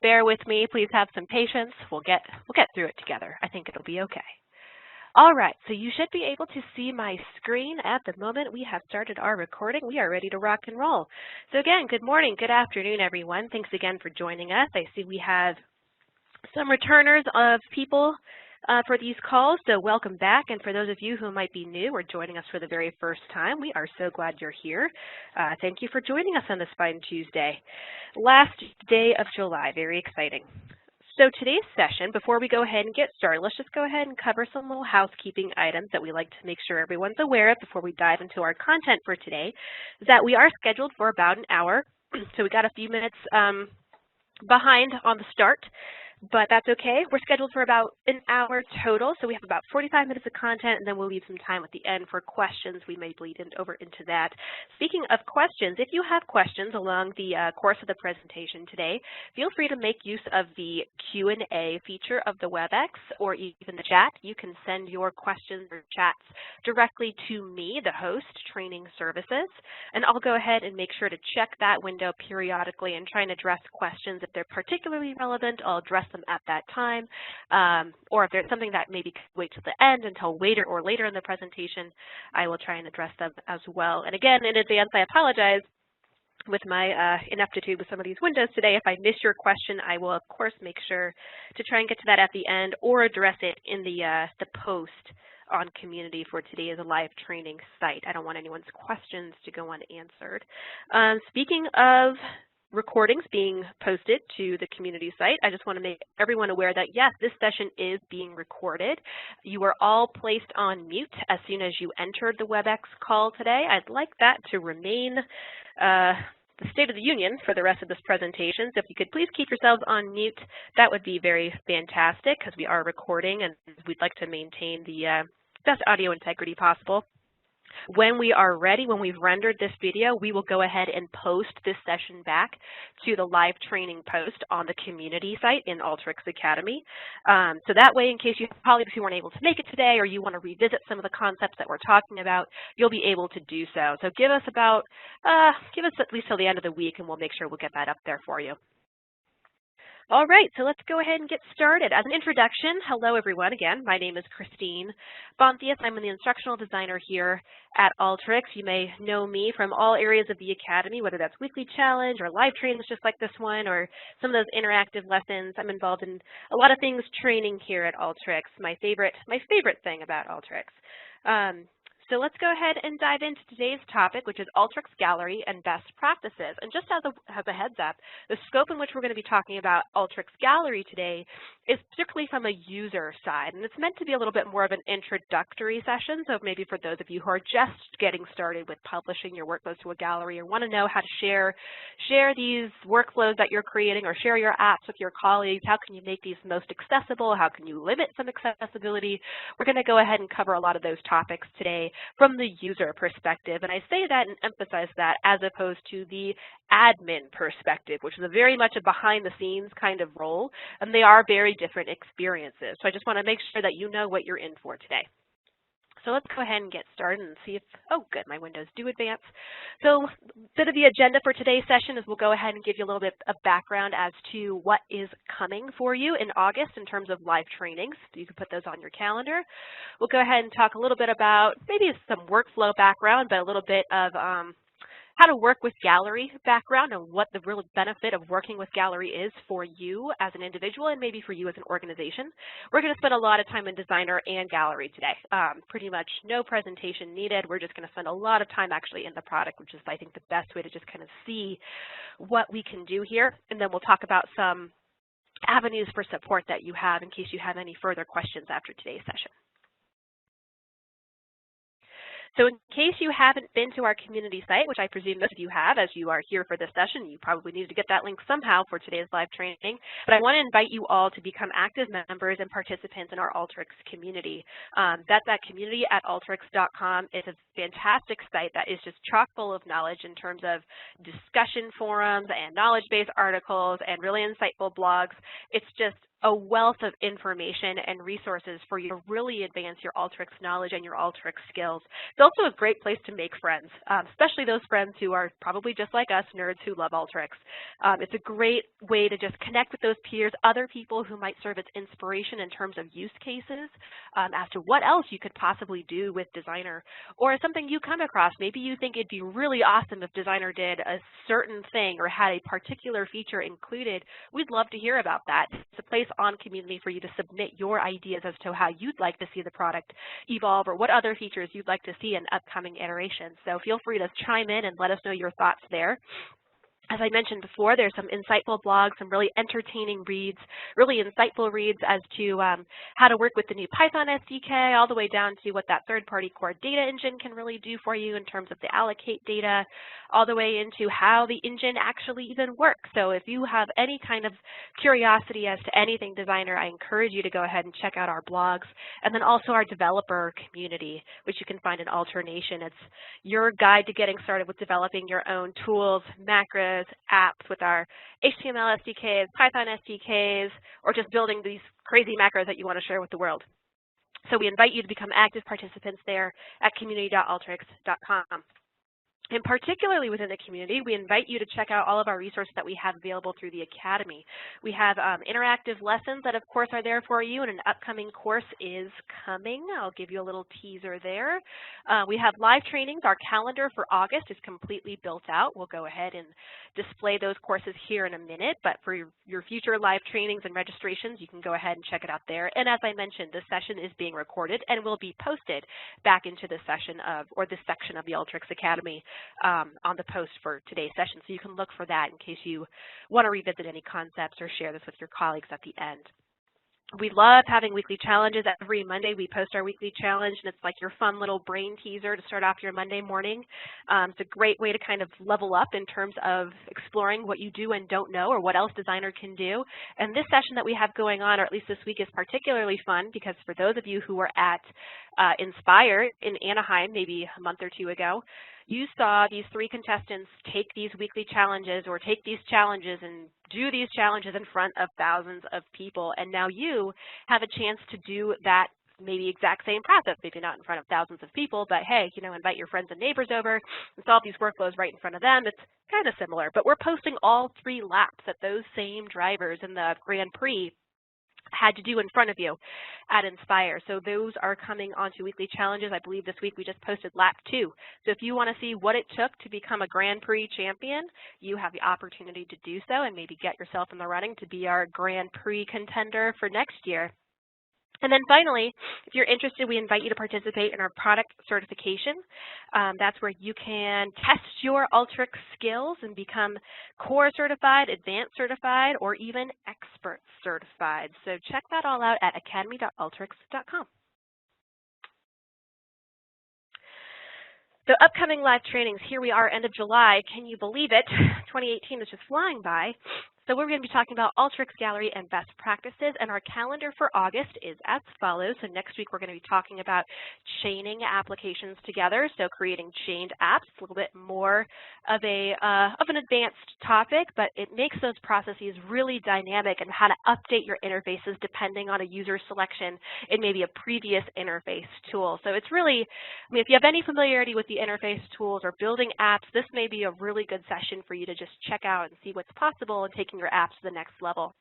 bear with me. Please have some patience. We'll get through it together. I think it'll be okay. All right, so you should be able to see my screen at the moment. We have started our recording. We are ready to rock and roll. So again, good morning, good afternoon, everyone. Thanks again for joining us. I see we have some returners of people for these calls, so welcome back. And for those of you who might be new or joining us for the very first time, we are so glad you're here. Thank you for joining us on this fine Tuesday. Last day of July, very exciting. So today's session, before we go ahead and get started, let's just go ahead and cover some little housekeeping items that we like to make sure everyone's aware of before we dive into our content for today, is that we are scheduled for about an hour. So we got a few minutes behind on the start, but that's okay. We're scheduled for about an hour total, so we have about 45 minutes of content, and then we'll leave some time at the end for questions. We may bleed over into that. Speaking of questions, if you have questions along the course of the presentation today, feel free to make use of the Q&A feature of the WebEx or even the chat. You can send your questions or chats directly to me, the host, Training Services, and I'll go ahead and make sure to check that window periodically and try and address questions. If they're particularly relevant, I'll address them at that time, or if there's something that maybe could wait till the end until later in the presentation, I will try and address them as well. And again, in advance, I apologize with my ineptitude with some of these windows today. If I miss your question, I will of course make sure to try and get to that at the end or address it in the post on community for today as a live training site. I don't want anyone's questions to go unanswered. Speaking of recordings being posted to the community site, I just want to make everyone aware that yes, this session is being recorded. You were all placed on mute as soon as you entered the WebEx call today. I'd like that to remain the State of the Union for the rest of this presentation. So if you could please keep yourselves on mute, that would be very fantastic because we are recording and we'd like to maintain the best audio integrity possible. When we are ready, when we've rendered this video, we will go ahead and post this session back to the live training post on the community site in Alteryx Academy. So that way, in case you colleagues who weren't able to make it today or you want to revisit some of the concepts that we're talking about, you'll be able to do so. So give us at least till the end of the week and we'll make sure we'll get that up there for you. All right, so let's go ahead and get started. As an introduction, hello everyone again. My name is Christine Bonthius. I'm the instructional designer here at Alteryx. You may know me from all areas of the Academy, whether that's weekly challenge or live trainings just like this one or some of those interactive lessons. I'm involved in a lot of things training here at Alteryx, my favorite thing about Alteryx. So let's go ahead and dive into today's topic, which is Alteryx Gallery and best practices. And just as a heads up, the scope in which we're going to be talking about Alteryx Gallery today is particularly from a user side. And it's meant to be a little bit more of an introductory session. So maybe for those of you who are just getting started with publishing your workflows to a gallery or want to know how to share these workflows that you're creating or share your apps with your colleagues, how can you make these most accessible? How can you limit some accessibility? We're going to go ahead and cover a lot of those topics today from the user perspective. And I say that and emphasize that as opposed to the admin perspective, which is very much a behind the scenes kind of role, and they are very different experiences. So I just want to make sure that you know what you're in for today. So let's go ahead and get started and see if, oh good, my windows do advance. So a bit of the agenda for today's session is we'll go ahead and give you a little bit of background as to what is coming for you in August in terms of live trainings. So you can put those on your calendar. We'll go ahead and talk a little bit about maybe some workflow background, but a little bit of how to work with Gallery background and what the real benefit of working with Gallery is for you as an individual and maybe for you as an organization. We're going to spend a lot of time in Designer and Gallery today. Pretty much no presentation needed. We're just going to spend a lot of time actually in the product, which is I think the best way to just kind of see what we can do here. And then we'll talk about some avenues for support that you have in case you have any further questions after today's session. So in case you haven't been to our community site, which I presume most of you have as you are here for this session, you probably need to get that link somehow for today's live training, but I want to invite you all to become active members and participants in our Alteryx community. That's at community@alteryx.com. It's a fantastic site that is just chock full of knowledge in terms of discussion forums and knowledge base articles and really insightful blogs. It's just a wealth of information and resources for you to really advance your Alteryx knowledge and your Alteryx skills. It's also a great place to make friends, especially those friends who are probably just like us, nerds who love Alteryx. It's a great way to just connect with those peers, other people who might serve as inspiration in terms of use cases as to what else you could possibly do with Designer, or something you come across. Maybe you think it'd be really awesome if Designer did a certain thing or had a particular feature included. We'd love to hear about that. It's a place on Community for you to submit your ideas as to how you'd like to see the product evolve or what other features you'd like to see in upcoming iterations. So feel free to chime in and let us know your thoughts there. As I mentioned before, there's some insightful blogs, some really entertaining reads, really insightful reads as to how to work with the new Python SDK, all the way down to what that third-party core data engine can really do for you in terms of the allocate data, all the way into how the engine actually even works. So if you have any kind of curiosity as to anything Designer, I encourage you to go ahead and check out our blogs, and then also our developer community, which you can find in Alternation. It's your guide to getting started with developing your own tools, macros, apps with our HTML SDKs, Python SDKs, or just building these crazy macros that you want to share with the world. So we invite you to become active participants there at community.alteryx.com. And particularly within the community, we invite you to check out all of our resources that we have available through the Academy. We have interactive lessons that, of course, are there for you, and an upcoming course is coming. I'll give you a little teaser there. We have live trainings. Our calendar for August is completely built out. We'll go ahead and display those courses here in a minute, but for your future live trainings and registrations, you can go ahead and check it out there. And as I mentioned, this session is being recorded and will be posted back into this session of, or this section of the Alteryx Academy on the post for today's session. So you can look for that in case you want to revisit any concepts or share this with your colleagues at the end. We love having weekly challenges. Every Monday we post our weekly challenge, and it's like your fun little brain teaser to start off your Monday morning. It's a great way to kind of level up in terms of exploring what you do and don't know, or what else Designer can do. And this session that we have going on, or at least this week, is particularly fun because for those of you who were at Inspire in Anaheim maybe a month or two ago, you saw these 3 contestants take these weekly challenges, or take these challenges and do these challenges in front of thousands of people. And now you have a chance to do that maybe exact same process, maybe not in front of thousands of people, but hey, you know, invite your friends and neighbors over and solve these workflows right in front of them. It's kind of similar, but we're posting all 3 laps that those same drivers in the Grand Prix had to do in front of you at Inspire. So those are coming onto weekly challenges. I believe this week we just posted lap 2. So if you want to see what it took to become a Grand Prix champion, you have the opportunity to do so and maybe get yourself in the running to be our Grand Prix contender for next year. And then finally, if you're interested, we invite you to participate in our product certification. That's where you can test your Alteryx skills and become core certified, advanced certified, or even expert certified. So check that all out at academy.alteryx.com. So upcoming live trainings, here we are, end of July. Can you believe it? 2018 is just flying by. So we're going to be talking about Alteryx Gallery and best practices, and our calendar for August is as follows. So next week we're going to be talking about chaining applications together, so creating chained apps, a little bit more of an advanced topic, but it makes those processes really dynamic and how to update your interfaces depending on a user selection in maybe a previous interface tool. So it's really, I mean, if you have any familiarity with the interface tools or building apps, this may be a really good session for you to just check out and see what's possible and take your apps to the next level.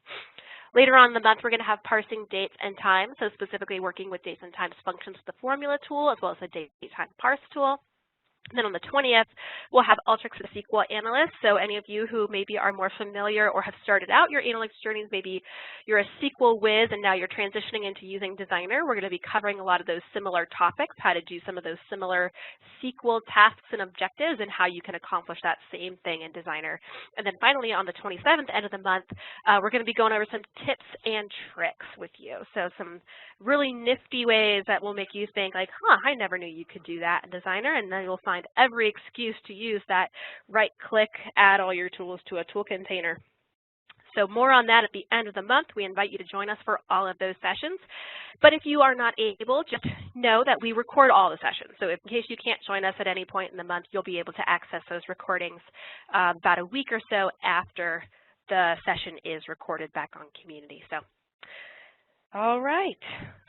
Later on in the month, we're going to have parsing dates and times, so specifically working with dates and times functions with the formula tool, as well as the date time parse tool. And then on the 20th, we'll have Alteryx the SQL Analyst. So any of you who maybe are more familiar or have started out your analytics journeys, maybe you're a SQL whiz and now you're transitioning into using Designer, we're going to be covering a lot of those similar topics, how to do some of those similar SQL tasks and objectives, and how you can accomplish that same thing in Designer. And then finally, on the 27th, end of the month, we're going to be going over some tips and tricks with you. So some really nifty ways that will make you think like, huh, I never knew you could do that in Designer, and then you'll find every excuse to use that right-click, add all your tools to a tool container. So more on that at the end of the month. We invite you to join us for all of those sessions. But if you are not able, just know that we record all the sessions. So in case you can't join us at any point in the month, you'll be able to access those recordings about a week or so after the session is recorded back on Community. So, all right.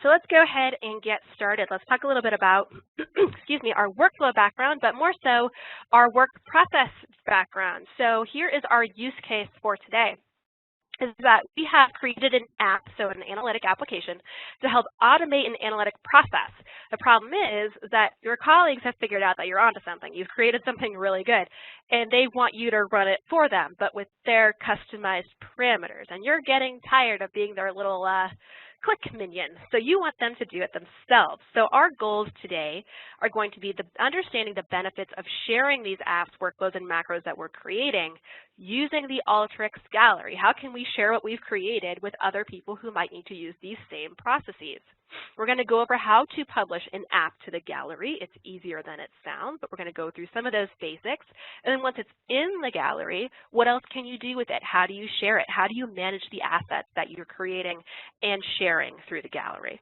So let's go ahead and get started. Let's talk a little bit about, excuse me, our workflow background, but more so our work process background. So here is our use case for today. Is that we have created an app, so an analytic application, to help automate an analytic process. The problem is that your colleagues have figured out that you're onto something. You've created something really good, and they want you to run it for them, but with their customized parameters. And you're getting tired of being their little click minion, so you want them to do it themselves. So our goals today are going to be understanding the benefits of sharing these apps, workflows, and macros that we're creating using the Alteryx gallery. How can we share what we've created with other people who might need to use these same processes? We're going to go over how to publish an app to the gallery. It's easier than it sounds, but we're going to go through some of those basics. And then once it's in the gallery, what else can you do with it? How do you share it? How do you manage the assets that you're creating and sharing through the gallery?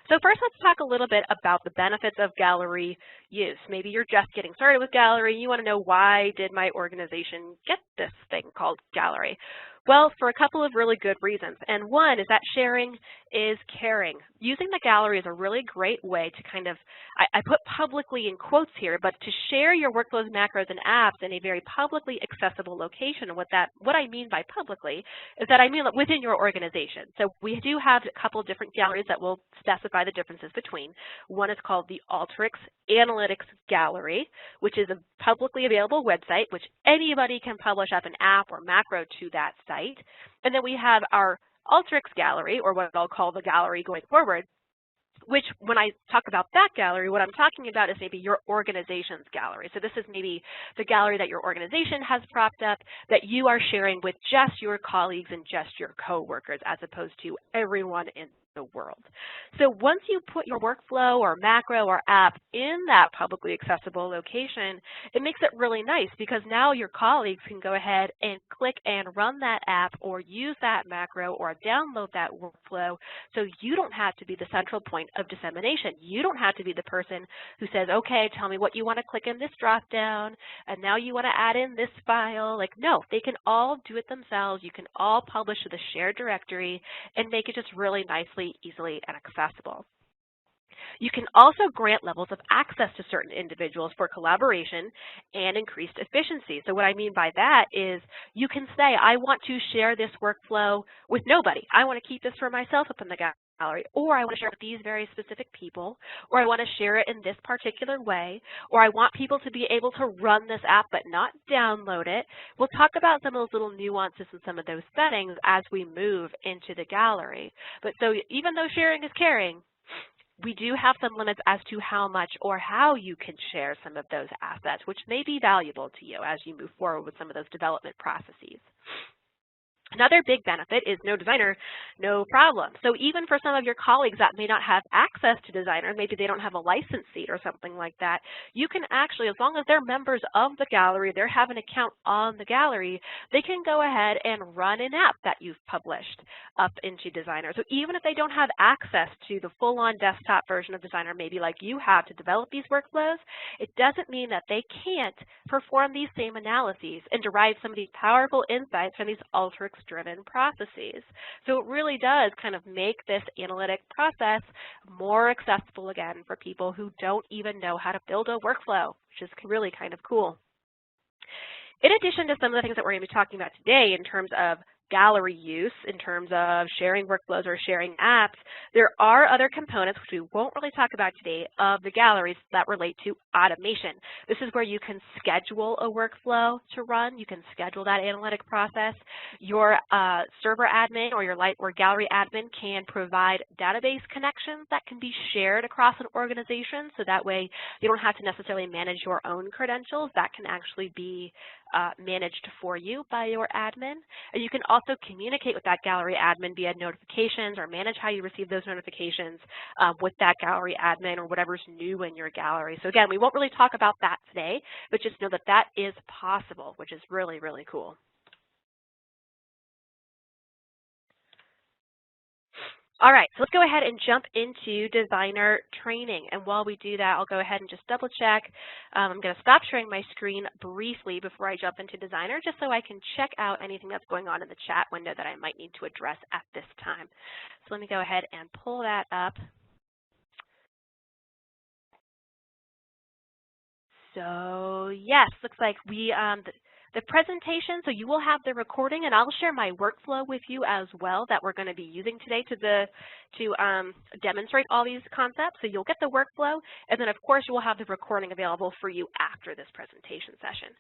So first, let's talk a little bit about the benefits of gallery use. Maybe you're just getting started with gallery. You want to know, why did my organization get this thing called gallery? Well, for a couple of really good reasons. And one is that sharing is caring. Using the gallery is a really great way to kind of, I put publicly in quotes here, but to share your workflows, macros, and apps in a very publicly accessible location. And what I mean by publicly is that I mean within your organization. So we do have a couple of different galleries that will specify the differences between. One is called the Alteryx Analytics Gallery, which is a publicly available website, which anybody can publish up an app or macro to that site. And then we have our Alteryx gallery, or what I'll call the gallery going forward, which when I talk about that gallery, what I'm talking about is maybe your organization's gallery. So this is maybe the gallery that your organization has propped up that you are sharing with just your colleagues and just your coworkers, as opposed to everyone in the world. So once you put your workflow or macro or app in that publicly accessible location, it makes it really nice, because now your colleagues can go ahead and click and run that app or use that macro or download that workflow, so you don't have to be the central point of dissemination. You don't have to be the person who says, okay, tell me what you want to click in this drop down, and now you want to add in this file. Like, no, they can all do it themselves. You can all publish to the shared directory and make it just really nicely, easily, and accessible. You can also grant levels of access to certain individuals for collaboration and increased efficiency. So what I mean by that is you can say, I want to share this workflow with nobody. I want to keep this for myself up in the gallery, or I want to share it with these very specific people, or I want to share it in this particular way, or I want people to be able to run this app but not download it. We'll talk about some of those little nuances and some of those settings as we move into the gallery. But so even though sharing is caring, we do have some limits as to how much or how you can share some of those assets, which may be valuable to you as you move forward with some of those development processes. Another big benefit is no Designer, no problem. So even for some of your colleagues that may not have access to Designer, maybe they don't have a license seat or something like that, you can actually, as long as they're members of the gallery, they have an account on the gallery, they can go ahead and run an app that you've published up into Designer. So even if they don't have access to the full-on desktop version of Designer, maybe like you have, to develop these workflows, it doesn't mean that they can't perform these same analyses and derive some of these powerful insights from these Alteryx-driven processes. So it really does kind of make this analytic process more accessible, again, for people who don't even know how to build a workflow, which is really kind of cool. In addition to some of the things that we're going to be talking about today in terms of gallery use, in terms of sharing workflows or sharing apps, there are other components, which we won't really talk about today, of the galleries that relate to automation. This is where you can schedule a workflow to run. You can schedule that analytic process. Your server admin or your gallery admin can provide database connections that can be shared across an organization, so that way you don't have to necessarily manage your own credentials. That can actually be managed for you by your admin. And you can also communicate with that gallery admin via notifications or manage how you receive those notifications with that gallery admin or whatever's new in your gallery. So again, we won't really talk about that today, but just know that that is possible, which is really, really cool. All right, so let's go ahead and jump into designer training. And while we do that, I'll go ahead and just double check. I'm going to stop sharing my screen briefly before I jump into designer, just so I can check out anything that's going on in the chat window that I might need to address at this time. So let me go ahead and pull that up. So yes, looks like we the presentation, so you will have the recording, and I'll share my workflow with you as well that we're going to be using today to demonstrate all these concepts. So you'll get the workflow, and then of course you will have the recording available for you after this presentation session.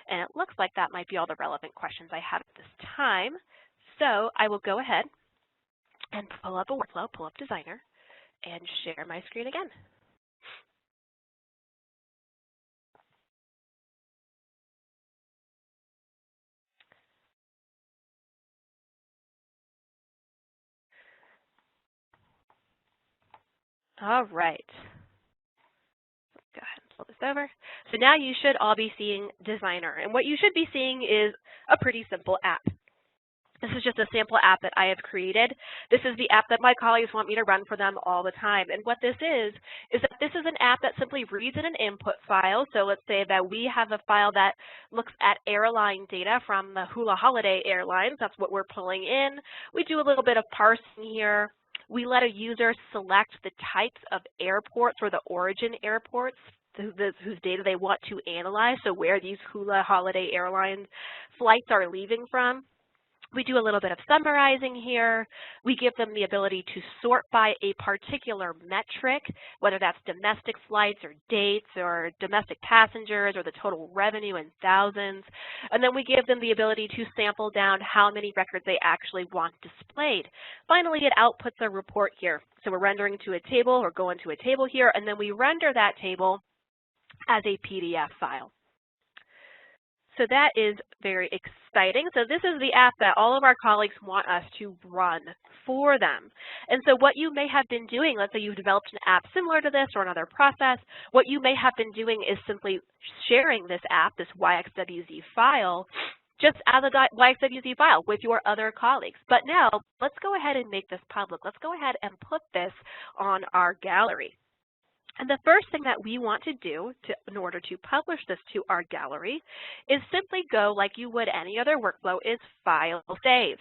And it looks like that might be all the relevant questions I have at this time. So I will go ahead and pull up a workflow, pull up Designer, and share my screen again. All right. Go ahead and pull this over. So now you should all be seeing Designer. And what you should be seeing is a pretty simple app. This is just a sample app that I have created. This is the app that my colleagues want me to run for them all the time. And what this is that this is an app that simply reads in an input file. So let's say that we have a file that looks at airline data from the Hula Holiday Airlines. That's what we're pulling in. We do a little bit of parsing here. We let a user select the types of airports or the origin airports whose data they want to analyze, so where these Hula Holiday Airlines flights are leaving from. We do a little bit of summarizing here. We give them the ability to sort by a particular metric, whether that's domestic flights or dates or domestic passengers or the total revenue in thousands. And then we give them the ability to sample down how many records they actually want displayed. Finally, it outputs a report here. So we're rendering to a table or going to a table here, and then we render that table as a PDF file. So that is very exciting. So this is the app that all of our colleagues want us to run for them. And so what you may have been doing, let's say you've developed an app similar to this or another process, what you may have been doing is simply sharing this app, this YXWZ file, just as a YXWZ file with your other colleagues. But now let's go ahead and make this public. Let's go ahead and put this on our gallery. And the first thing that we want to do in order to publish this to our gallery is simply go like you would any other workflow, is File, Save.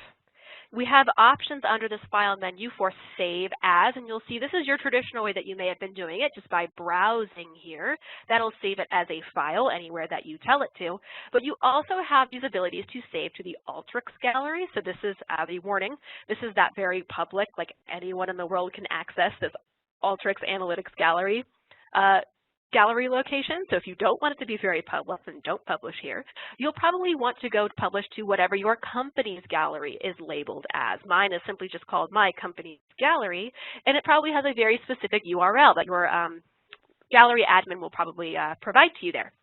We have options under this file menu for Save As, and you'll see this is your traditional way that you may have been doing it just by browsing here. That'll save it as a file anywhere that you tell it to. But you also have these abilities to save to the Alteryx gallery. So this is a warning. This is that very public, like anyone in the world can access this Alteryx Analytics Gallery location. So if you don't want it to be very public, then don't publish here. You'll probably want to go publish to whatever your company's gallery is labeled as. Mine is simply just called My Company's Gallery, and it probably has a very specific URL that your gallery admin will probably provide to you there.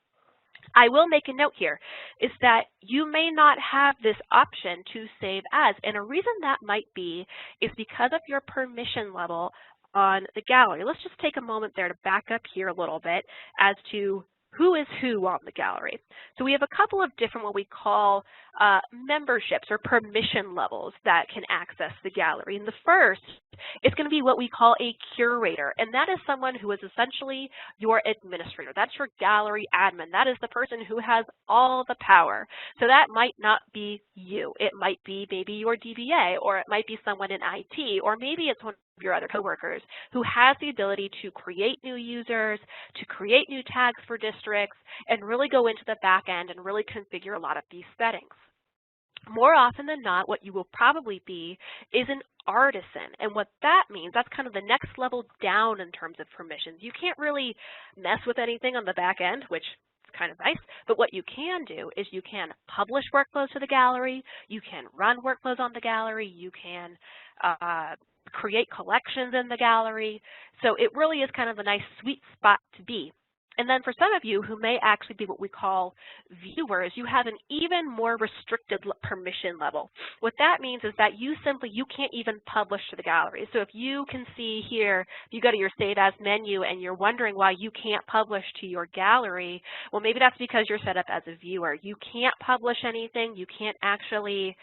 I will make a note here, is that you may not have this option to save as, and a reason that might be is because of your permission level on the gallery. Let's just take a moment there to back up here a little bit as to who is who on the gallery. So we have a couple of different what we call memberships or permission levels that can access the gallery. And the first is going to be what we call a curator, and that is someone who is essentially your administrator. That's your gallery admin. That is the person who has all the power. So that might not be you. It might be maybe your DBA, or it might be someone in IT, or maybe it's one of your other coworkers who has the ability to create new users, to create new tags for districts, and really go into the back end and really configure a lot of these settings. More often than not, what you will probably be is an artisan. And what that means, that's kind of the next level down in terms of permissions. You can't really mess with anything on the back end, which is kind of nice, but what you can do is you can publish workflows to the gallery, you can run workflows on the gallery, you can create collections in the gallery. So it really is kind of a nice sweet spot to be. And then for some of you who may actually be what we call viewers, you have an even more restricted permission level. What that means is that you can't even publish to the gallery. So if you can see here, if you go to your Save As menu and you're wondering why you can't publish to your gallery, well, maybe that's because you're set up as a viewer. You can't publish anything. You can't actually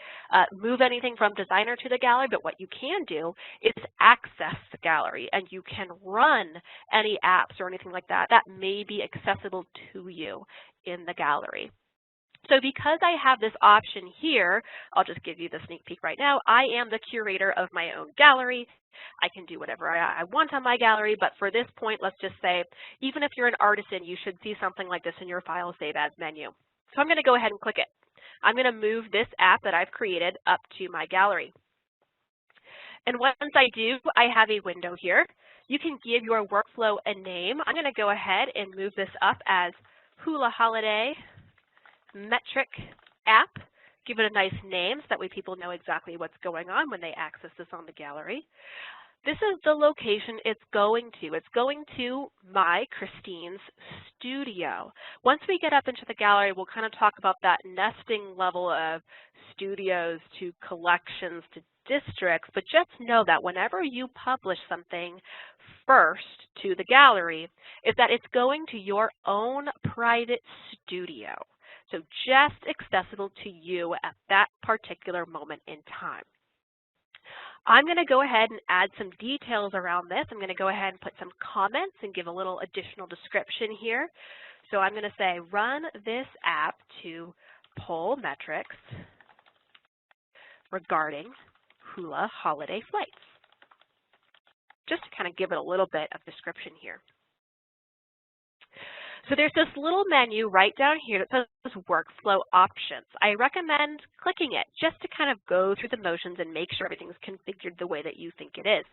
move anything from Designer to the gallery, but what you can do is access the gallery, and you can run any apps or anything like that that may be accessible to you in the gallery. So because I have this option here, I'll just give you the sneak peek right now. I am the curator of my own gallery. I can do whatever I want on my gallery, but for this point, let's just say, even if you're an artisan, you should see something like this in your File Save As menu. So I'm going to go ahead and click it. I'm going to move this app that I've created up to my gallery. And once I do, I have a window here. You can give your workflow a name. I'm going to go ahead and move this up as Hula Holiday Metric App. Give it a nice name so that way people know exactly what's going on when they access this on the gallery. This is the location it's going to. It's going to my Christine's studio. Once we get up into the gallery, we'll kind of talk about that nesting level of studios to collections to districts, but just know that whenever you publish something first to the gallery, is that it's going to your own private studio. So just accessible to you at that particular moment in time. I'm going to go ahead and add some details around this. I'm going to go ahead and put some comments and give a little additional description here. So I'm going to say, run this app to pull metrics regarding hula holiday flights. Just to kind of give it a little bit of description here. So there's this little menu right down here that says Workflow Options. I recommend clicking it just to kind of go through the motions and make sure everything's configured the way that you think it is.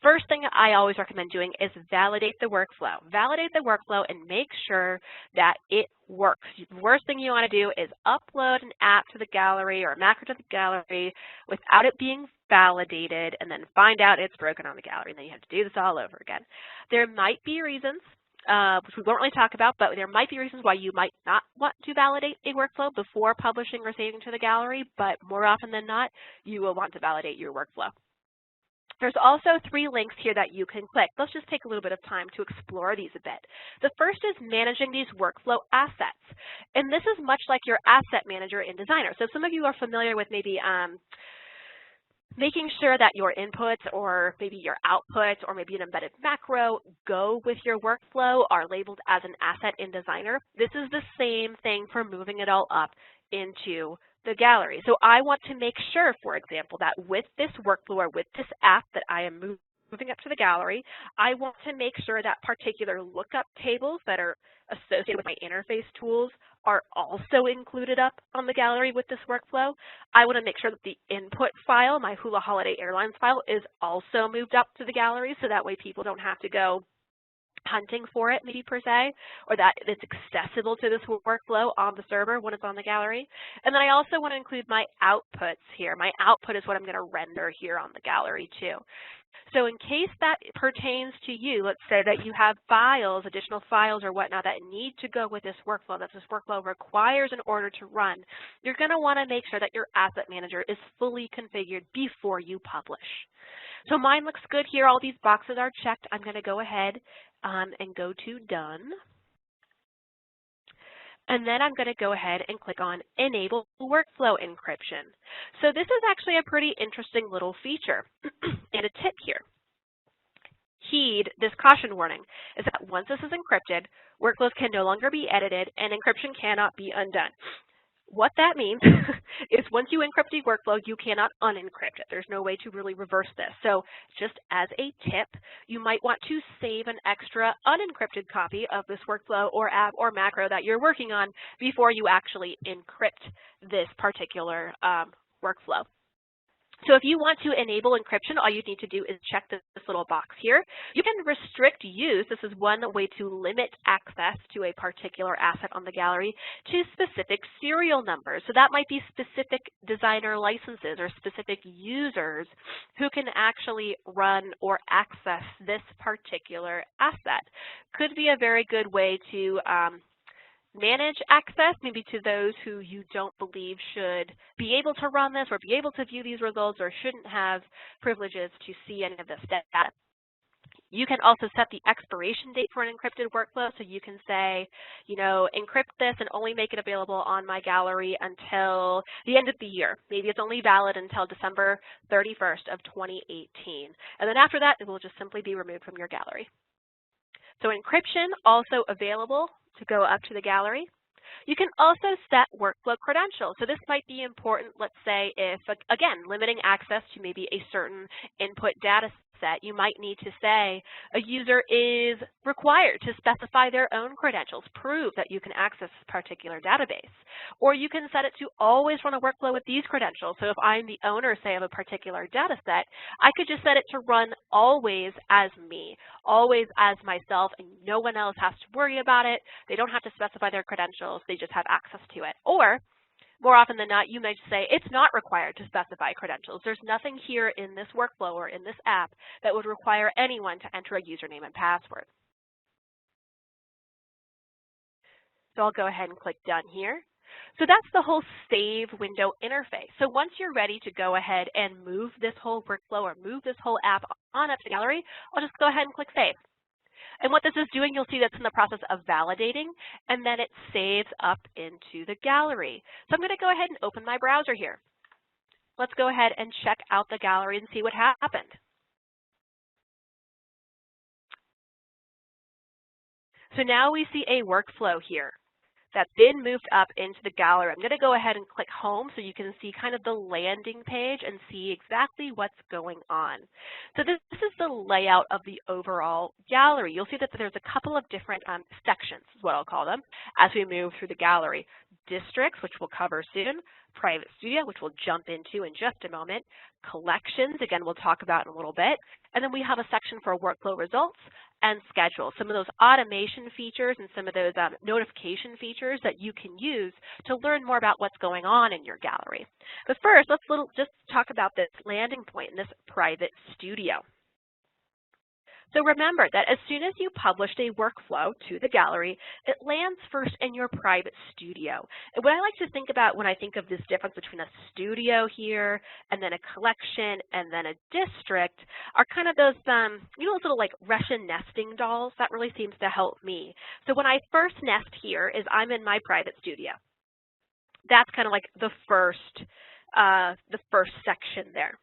First thing I always recommend doing is validate the workflow. Validate the workflow and make sure that it works. The worst thing you want to do is upload an app to the gallery or a macro to the gallery without it being validated and then find out it's broken on the gallery, and then you have to do this all over again. There might be reasons, which we won't really talk about, but there might be reasons why you might not want to validate a workflow before publishing or saving to the gallery, but more often than not, you will want to validate your workflow. There's also 3 links here that you can click. Let's just take a little bit of time to explore these a bit. The first is managing these workflow assets. And this is much like your asset manager in Designer. So some of you are familiar with maybe making sure that your inputs or maybe your outputs or maybe an embedded macro go with your workflow are labeled as an asset in Designer. This is the same thing for moving it all up into the gallery. So I want to make sure, for example, that with this workflow or with this app that I am moving up to the gallery, I want to make sure that particular lookup tables that are associated with my interface tools are also included up on the gallery with this workflow. I want to make sure that the input file, my Hula Holiday Airlines file, is also moved up to the gallery so that way people don't have to go hunting for it maybe per se, or that it's accessible to this workflow on the server when it's on the gallery. And then I also want to include my outputs here. My output is what I'm going to render here on the gallery too. So in case that pertains to you, let's say that you have files, additional files or whatnot that need to go with this workflow, that this workflow requires in order to run, you're going to want to make sure that your asset manager is fully configured before you publish. So mine looks good here. All these boxes are checked. I'm going to go ahead and go to Done. And then I'm going to go ahead and click on Enable Workflow Encryption. So this is actually a pretty interesting little feature. And a tip here. Heed this caution warning, is that once this is encrypted, workflows can no longer be edited and encryption cannot be undone. What that means is once you encrypt a workflow, you cannot unencrypt it. There's no way to really reverse this. So just as a tip, you might want to save an extra unencrypted copy of this workflow or app or macro that you're working on before you actually encrypt this particular workflow. So if you want to enable encryption, all you need to do is check this little box here. You can restrict use. This is one way to limit access to a particular asset on the gallery to specific serial numbers. So that might be specific designer licenses or specific users who can actually run or access this particular asset. Could be a very good way to manage access, maybe to those who you don't believe should be able to run this or be able to view these results or shouldn't have privileges to see any of this data. You can also set the expiration date for an encrypted workflow, so you can say, you know, encrypt this and only make it available on my gallery until the end of the year. Maybe it's only valid until December 31st of 2018. And then after that, it will just simply be removed from your gallery. So encryption also available to go up to the gallery. You can also set workflow credentials. So this might be important, let's say, if, again, limiting access to maybe a certain input data set, you might need to say a user is required to specify their own credentials, prove that you can access a particular database. Or you can set it to always run a workflow with these credentials. So if I'm the owner, say, of a particular data set, I could just set it to run always as me, always as myself, and no one else has to worry about it. They don't have to specify their credentials. They just have access to it. Or more often than not, you might say it's not required to specify credentials. There's nothing here in this workflow or in this app that would require anyone to enter a username and password. So I'll go ahead and click Done here. So that's the whole Save window interface. So once you're ready to go ahead and move this whole workflow or move this whole app on up to the gallery, I'll just go ahead and click Save. And what this is doing, you'll see that's in the process of validating, and then it saves up into the gallery. So I'm going to go ahead and open my browser here. Let's go ahead and check out the gallery and see what happened. So now we see a workflow here that's been moved up into the gallery. I'm going to go ahead and click Home so you can see kind of the landing page and see exactly what's going on. So this is the layout of the overall gallery. You'll see that there's a couple of different sections, is what I'll call them, as we move through the gallery. Districts, which we'll cover soon, Private Studio, which we'll jump into in just a moment, Collections, again, we'll talk about in a little bit, and then we have a section for Workflow Results and Schedule, some of those automation features and some of those notification features that you can use to learn more about what's going on in your gallery. But first, let's just talk about this landing point in this Private Studio. So remember that as soon as you published a workflow to the gallery, it lands first in your private studio. And what I like to think about when I think of this difference between a studio here and then a collection and then a district are kind of those, you know, those little like Russian nesting dolls. That really seems to help me. So when I first nest here is I'm in my private studio. That's kind of like the first section there.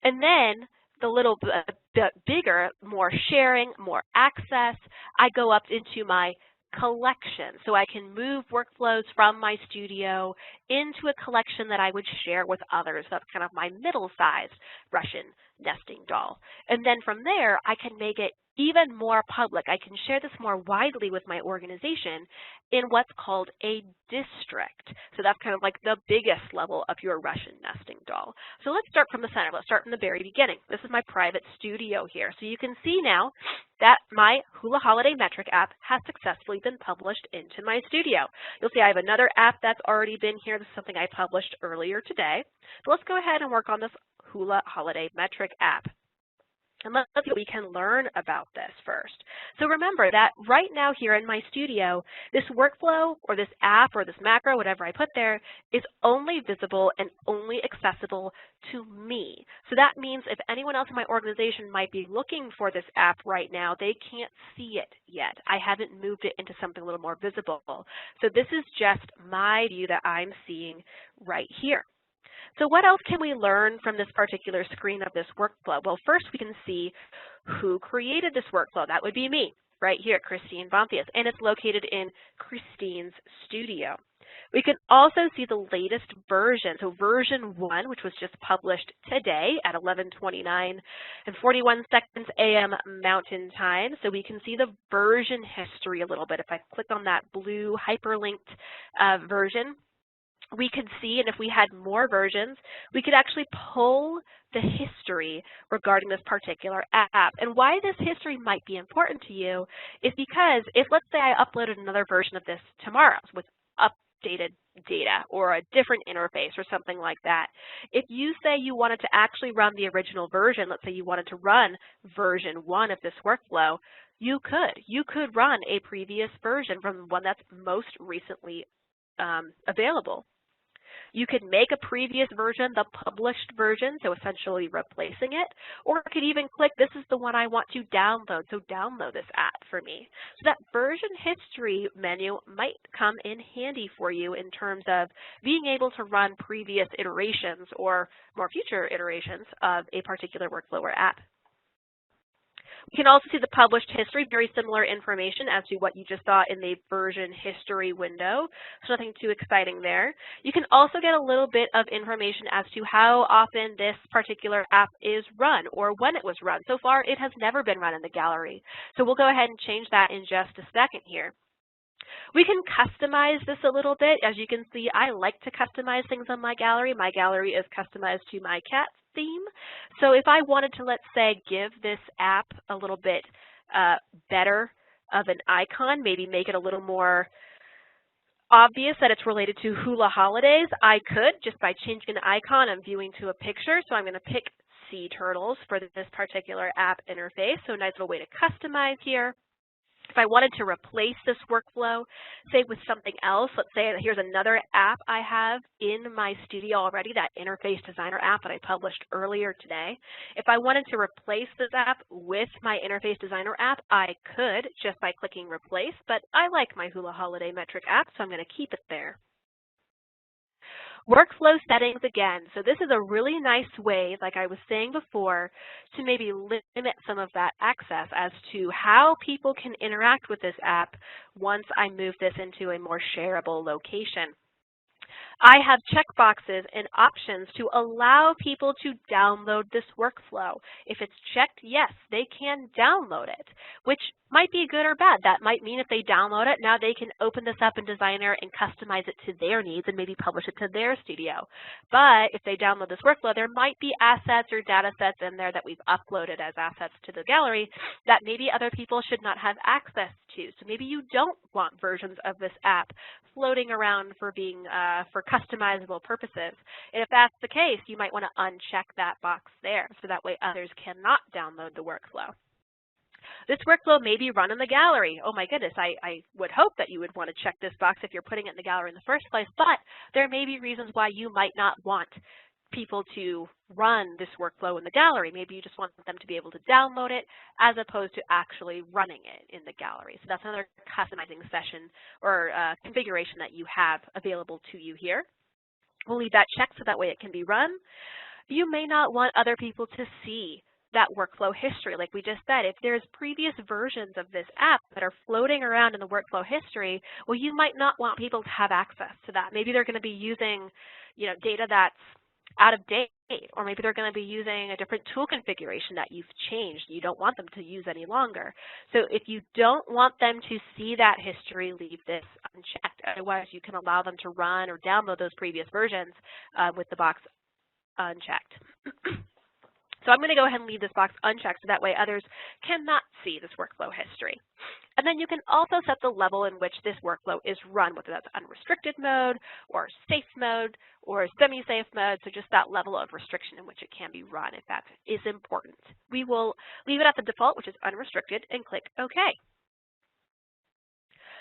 And then the little bit bigger, more sharing, more access, I go up into my collection. So I can move workflows from my studio into a collection that I would share with others. That's kind of my middle-sized Russian nesting doll. And then from there, I can make it even more public. I can share this more widely with my organization in what's called a district. So that's kind of like the biggest level of your Russian nesting doll. So let's start from the center. Let's start from the very beginning. This is my private studio here. So you can see now that my Hula Holiday Metric app has successfully been published into my studio. You'll see I have another app that's already been here. This is something I published earlier today. So let's go ahead and work on this Hula Holiday Metric app. And let's see what we can learn about this first. So remember that right now here in my studio, this workflow or this app or this macro, whatever I put there, is only visible and only accessible to me. So that means if anyone else in my organization might be looking for this app right now, they can't see it yet. I haven't moved it into something a little more visible. So this is just my view that I'm seeing right here. So what else can we learn from this particular screen of this workflow? Well, first we can see who created this workflow. That would be me, right here, Christine Bonthius, and it's located in Christine's studio. We can also see the latest version, so version 1, which was just published today at 11:29 and 41 seconds a.m. Mountain Time. So we can see the version history a little bit. If I click on that blue hyperlinked version, we could see, and if we had more versions, we could actually pull the history regarding this particular app. And why this history might be important to you is because if, let's say, I uploaded another version of this tomorrow with updated data or a different interface or something like that, if you say you wanted to actually run the original version, let's say you wanted to run version 1 of this workflow, you could. You could run a previous version from the one that's most recently available. You could make a previous version the published version, so essentially replacing it, or you could even click, this is the one I want to download, so download this app for me. So that version history menu might come in handy for you in terms of being able to run previous iterations or more future iterations of a particular workflow or app. You can also see the published history, very similar information as to what you just saw in the version history window. So nothing too exciting there. You can also get a little bit of information as to how often this particular app is run or when it was run. So far, it has never been run in the gallery. So we'll go ahead and change that in just a second here. We can customize this a little bit. As you can see, I like to customize things on my gallery. My gallery is customized to my cat theme. So if I wanted to, let's say, give this app a little bit better of an icon, maybe make it a little more obvious that it's related to hula holidays, I could just by changing an icon and viewing to a picture. So I'm going to pick sea turtles for this particular app interface. So a nice little way to customize here. If I wanted to replace this workflow, say with something else, let's say here's another app I have in my studio already, that Interface Designer app that I published earlier today. If I wanted to replace this app with my Interface Designer app, I could just by clicking replace, but I like my Hula Holiday Metric app, so I'm going to keep it there. Workflow settings again. So this is a really nice way, like I was saying before, to maybe limit some of that access as to how people can interact with this app once I move this into a more shareable location. I have checkboxes and options to allow people to download this workflow. If it's checked, yes, they can download it, which might be good or bad. That might mean if they download it, now they can open this up in Designer and customize it to their needs and maybe publish it to their studio. But if they download this workflow, there might be assets or data sets in there that we've uploaded as assets to the gallery that maybe other people should not have access to. So maybe you don't want versions of this app floating around for being for customizable purposes. And if that's the case, you might want to uncheck that box there so that way others cannot download the workflow. This workflow may be run in the gallery. Oh my goodness, I would hope that you would want to check this box if you're putting it in the gallery in the first place, but there may be reasons why you might not want people to run this workflow in the gallery. Maybe you just want them to be able to download it as opposed to actually running it in the gallery. So that's another customizing session or configuration that you have available to you here. We'll leave that checked so that way it can be run. You may not want other people to see that workflow history. Like we just said, if there's previous versions of this app that are floating around in the workflow history, well, you might not want people to have access to that. Maybe they're going to be using, data that's out of date, or maybe they're going to be using a different tool configuration that you've changed. You don't want them to use any longer. So if you don't want them to see that history, leave this unchecked. Otherwise, you can allow them to run or download those previous versions with the box unchecked. So I'm going to go ahead and leave this box unchecked so that way others cannot see this workflow history. And then you can also set the level in which this workflow is run, whether that's unrestricted mode or safe mode or semi-safe mode, so just that level of restriction in which it can be run if that is important. We will leave it at the default, which is unrestricted, and click OK.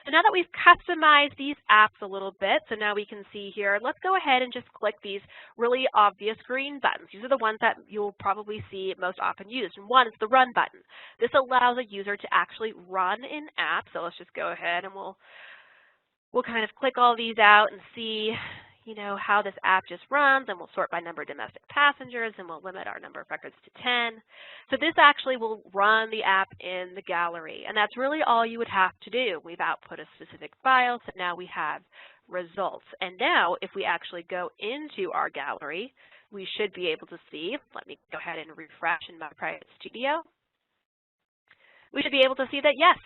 So now that we've customized these apps a little bit, so now we can see here, let's go ahead and just click these really obvious green buttons. These are the ones that you'll probably see most often used. And one is the Run button. This allows a user to actually run an app. So let's just go ahead and we'll kind of click all these out and see how this app just runs, and we'll sort by number of domestic passengers, and we'll limit our number of records to 10. So this actually will run the app in the gallery, and that's really all you would have to do. We've output a specific file, so now we have results. And now if we actually go into our gallery, we should be able to see, let me go ahead and refresh in my private studio. We should be able to see that, yes,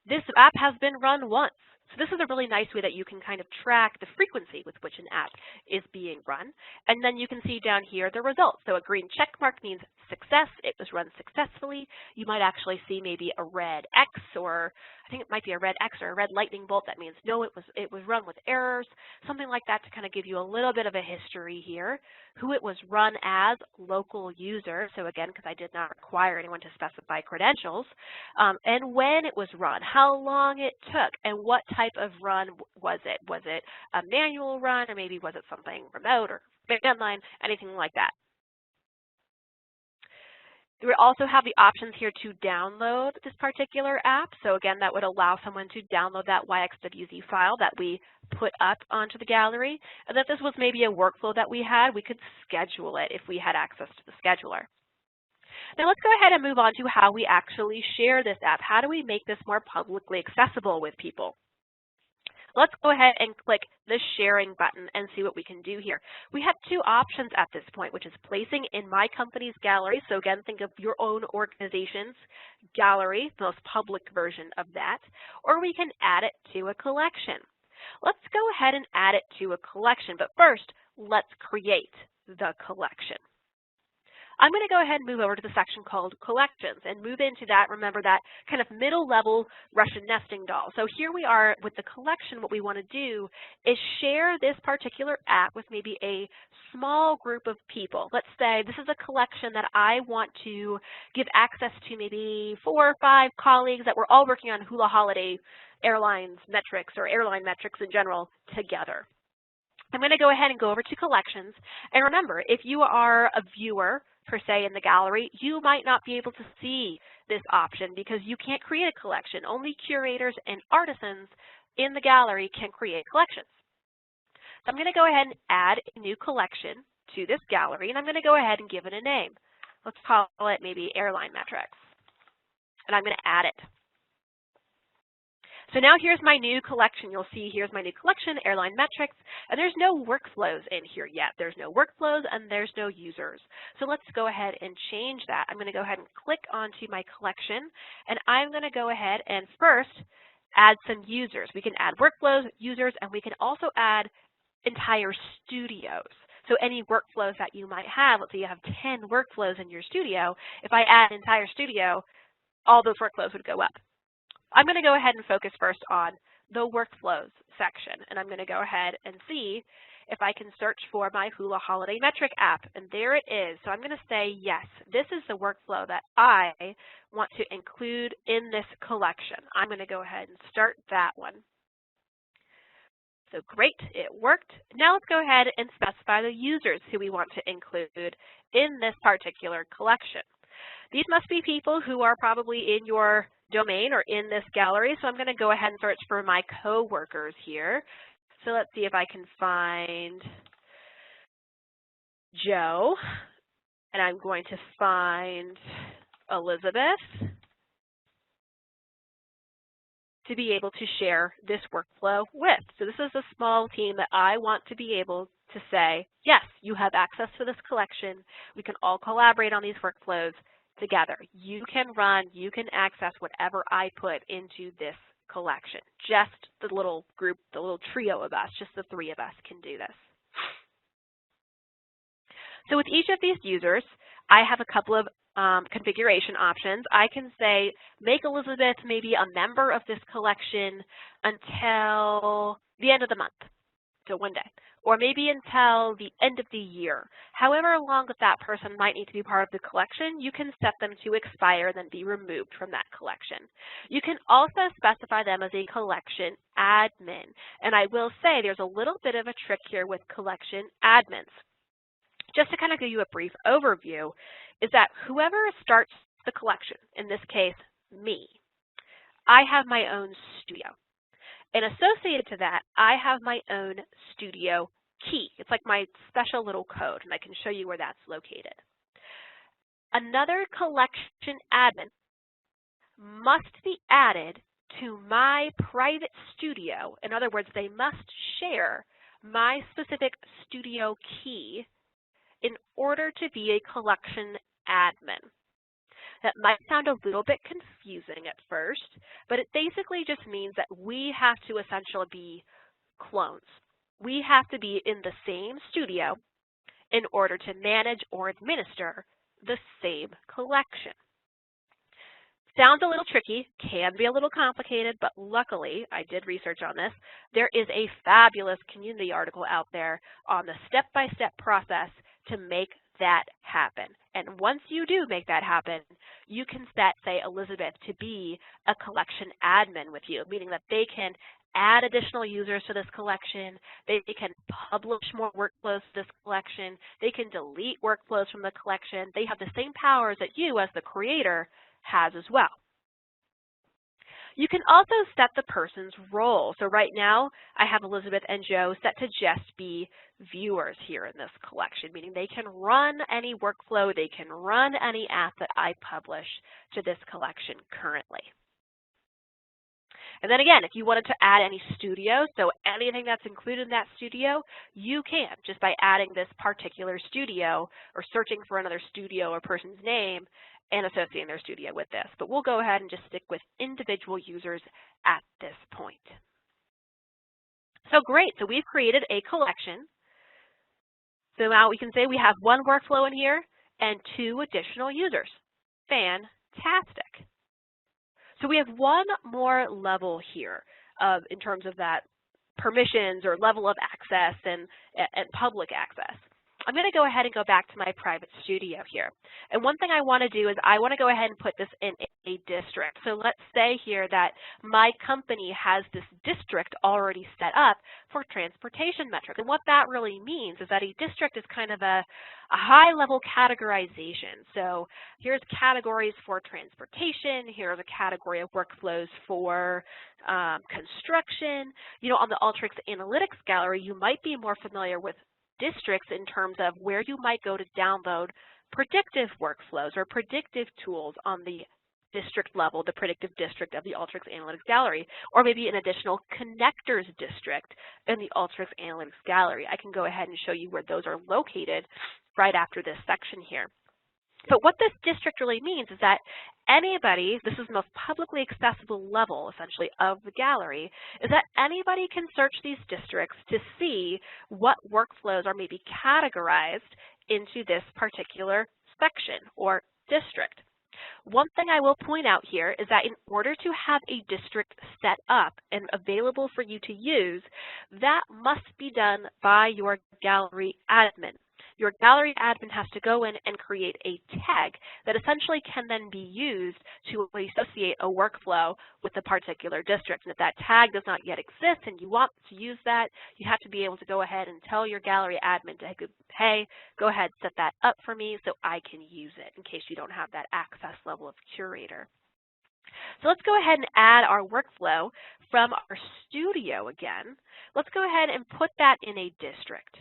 this app has been run once. So this is a really nice way that you can kind of track the frequency with which an app is being run. And then you can see down here the results. So a green check mark means success. It was run successfully. You might actually see maybe a red X, or I think it might be a red X or a red lightning bolt. That means no, it was run with errors, something like that, to kind of give you a little bit of a history here. Who it was run as, local user. So again, because I did not require anyone to specify credentials. And when it was run, how long it took, and what type of run was it? Was it a manual run, or maybe was it something remote or deadline, anything like that? We also have the options here to download this particular app. So again, that would allow someone to download that YXWZ file that we put up onto the gallery. And if this was maybe a workflow that we had, we could schedule it if we had access to the scheduler. Now let's go ahead and move on to how we actually share this app. How do we make this more publicly accessible with people? Let's go ahead and click the sharing button and see what we can do here. We have two options at this point, which is placing in my company's gallery. So again, think of your own organization's gallery, the most public version of that, or we can add it to a collection. Let's go ahead and add it to a collection, but first, let's create the collection. I'm going to go ahead and move over to the section called Collections and move into that, remember, that kind of middle-level Russian nesting doll. So here we are with the collection. What we want to do is share this particular app with maybe a small group of people. Let's say this is a collection that I want to give access to maybe 4 or 5 colleagues that we're all working on Hula Holiday airlines metrics, or airline metrics in general, together. I'm going to go ahead and go over to Collections. And remember, if you are a viewer, per se, in the gallery, you might not be able to see this option because you can't create a collection. Only curators and artisans in the gallery can create collections. So I'm going to go ahead and add a new collection to this gallery, and I'm going to go ahead and give it a name. Let's call it maybe Airline Metrics. And I'm going to add it. So now here's my new collection. You'll see here's my new collection, Airline Metrics, and there's no workflows in here yet. There's no workflows and there's no users. So let's go ahead and change that. I'm going to go ahead and click onto my collection, and I'm going to go ahead and first add some users. We can add workflows, users, and we can also add entire studios. So any workflows that you might have, let's say you have 10 workflows in your studio, if I add an entire studio, all those workflows would go up. I'm going to go ahead and focus first on the workflows section, and I'm going to go ahead and see if I can search for my Hula Holiday Metric app, and there it is. So I'm going to say, yes, this is the workflow that I want to include in this collection. I'm going to go ahead and start that one. So great, it worked. Now let's go ahead and specify the users who we want to include in this particular collection. These must be people who are probably in your domain or in this gallery. So I'm going to go ahead and search for my coworkers here. So let's see if I can find Joe, and I'm going to find Elizabeth to be able to share this workflow with. So this is a small team that I want to be able to say, yes, you have access to this collection. We can all collaborate on these workflows together. You can run, you can access whatever I put into this collection. Just the little group, the little trio of us, just the 3 of us can do this. So with each of these users, I have a couple of configuration options. I can say, make Elizabeth maybe a member of this collection until the end of the month, so 1 day, or maybe until the end of the year. However long that person might need to be part of the collection, you can set them to expire and then be removed from that collection. You can also specify them as a collection admin. And I will say there's a little bit of a trick here with collection admins. Just to kind of give you a brief overview, is that whoever starts the collection, in this case, me, I have my own studio. And associated to that, I have my own studio key. It's like my special little code, and I can show you where that's located. Another collection admin must be added to my private studio. In other words, they must share my specific studio key in order to be a collection admin. That might sound a little bit confusing at first, but it basically just means that we have to essentially be clones. We have to be in the same studio in order to manage or administer the same collection. Sounds a little tricky, can be a little complicated, but luckily, I did research on this, there is a fabulous community article out there on the step-by-step process to make that happen. And once you do make that happen, you can set, say, Elizabeth to be a collection admin with you, meaning that they can add additional users to this collection, they can publish more workflows to this collection, they can delete workflows from the collection. They have the same powers that you, as the creator, has as well. You can also set the person's role. So right now, I have Elizabeth and Joe set to just be viewers here in this collection, meaning they can run any workflow, they can run any app that I publish to this collection currently. And then again, if you wanted to add any studio, so anything that's included in that studio, you can just by adding this particular studio or searching for another studio or person's name and associating their studio with this. But we'll go ahead and just stick with individual users at this point. So great, so we've created a collection. So now we can say we have one workflow in here and 2 additional users. Fantastic. So we have one more level here in terms of that permissions or level of access and public access. I'm going to go ahead and go back to my private studio here. And one thing I want to do is I want to go ahead and put this in a district. So let's say here that my company has this district already set up for transportation metrics. And what that really means is that a district is kind of a high-level categorization. So here's categories for transportation. Here's a category of workflows for construction. You know, on the Alteryx Analytics Gallery, you might be more familiar with districts in terms of where you might go to download predictive workflows or predictive tools on the district level, the predictive district of the Alteryx Analytics Gallery, or maybe an additional connectors district in the Alteryx Analytics Gallery. I can go ahead and show you where those are located right after this section here. But what this district really means is that anybody, this is the most publicly accessible level, essentially, of the gallery, is that anybody can search these districts to see what workflows are maybe categorized into this particular section or district. One thing I will point out here is that in order to have a district set up and available for you to use, that must be done by your gallery admin. Your gallery admin has to go in and create a tag that essentially can then be used to associate a workflow with a particular district. And if that tag does not yet exist and you want to use that, you have to be able to go ahead and tell your gallery admin to, hey, go ahead, set that up for me so I can use it in case you don't have that access level of curator. So let's go ahead and add our workflow from our studio again. Let's go ahead and put that in a district.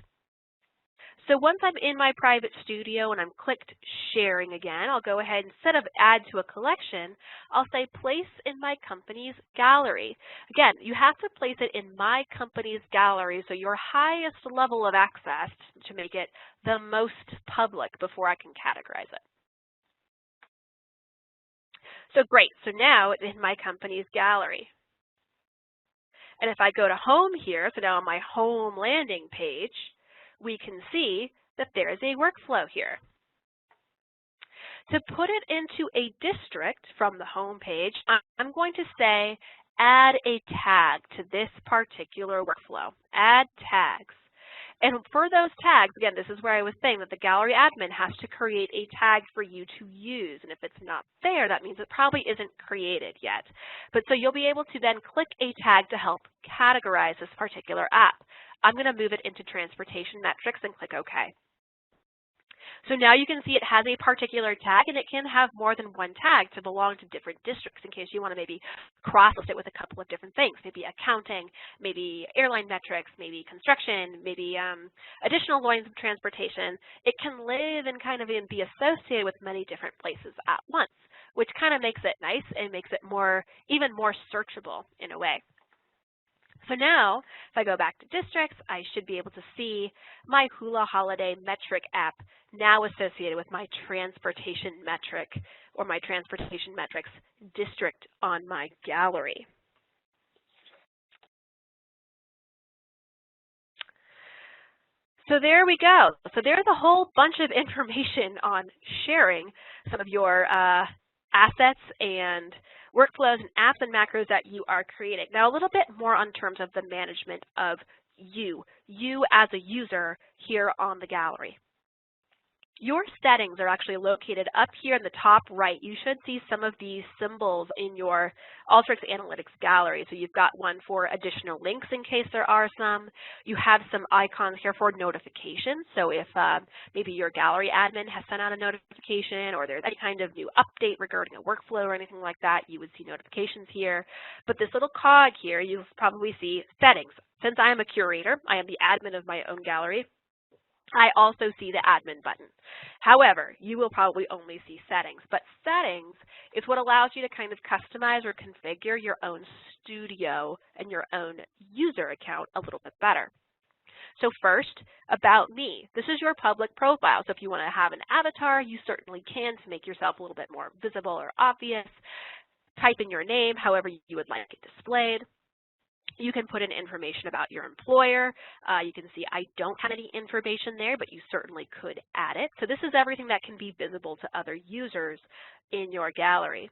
So once I'm in my private studio and I'm clicked sharing again, I'll go ahead, instead of add to a collection, I'll say place in my company's gallery. Again, you have to place it in my company's gallery, so your highest level of access to make it the most public before I can categorize it. So great, so now it's in my company's gallery. And if I go to home here, so now on my home landing page, we can see that there is a workflow here. To put it into a district from the home page, I'm going to say add a tag to this particular workflow. Add tags. And for those tags, again, this is where I was saying that the gallery admin has to create a tag for you to use. And if it's not there, that means it probably isn't created yet. But so you'll be able to then click a tag to help categorize this particular app. I'm going to move it into transportation metrics and click OK. So now you can see it has a particular tag, and it can have more than one tag to belong to different districts in case you want to maybe cross-list it with a couple of different things, maybe accounting, maybe airline metrics, maybe construction, maybe additional lines of transportation. It can live and kind of be associated with many different places at once, which kind of makes it nice and makes it more, even more searchable in a way. So now, if I go back to districts, I should be able to see my Hula Holiday metric app now associated with my transportation metric or my transportation metrics district on my gallery. So there we go. So there's a whole bunch of information on sharing some of your assets and workflows and apps and macros that you are creating. Now a little bit more on terms of the management of you as a user here on the gallery. Your settings are actually located up here in the top right. You should see some of these symbols in your Alteryx Analytics gallery. So you've got one for additional links in case there are some. You have some icons here for notifications. So if maybe your gallery admin has sent out a notification or there's any kind of new update regarding a workflow or anything like that, you would see notifications here. But this little cog here, you'll probably see settings. Since I am a curator, I am the admin of my own gallery, I also see the admin button. However, you will probably only see settings, but settings is what allows you to kind of customize or configure your own studio and your own user account a little bit better. So first, about me. This is your public profile. So if you want to have an avatar, you certainly can to make yourself a little bit more visible or obvious. Type in your name however you would like it displayed. You can put in information about your employer. You can see I don't have any information there, but you certainly could add it. So this is everything that can be visible to other users in your gallery.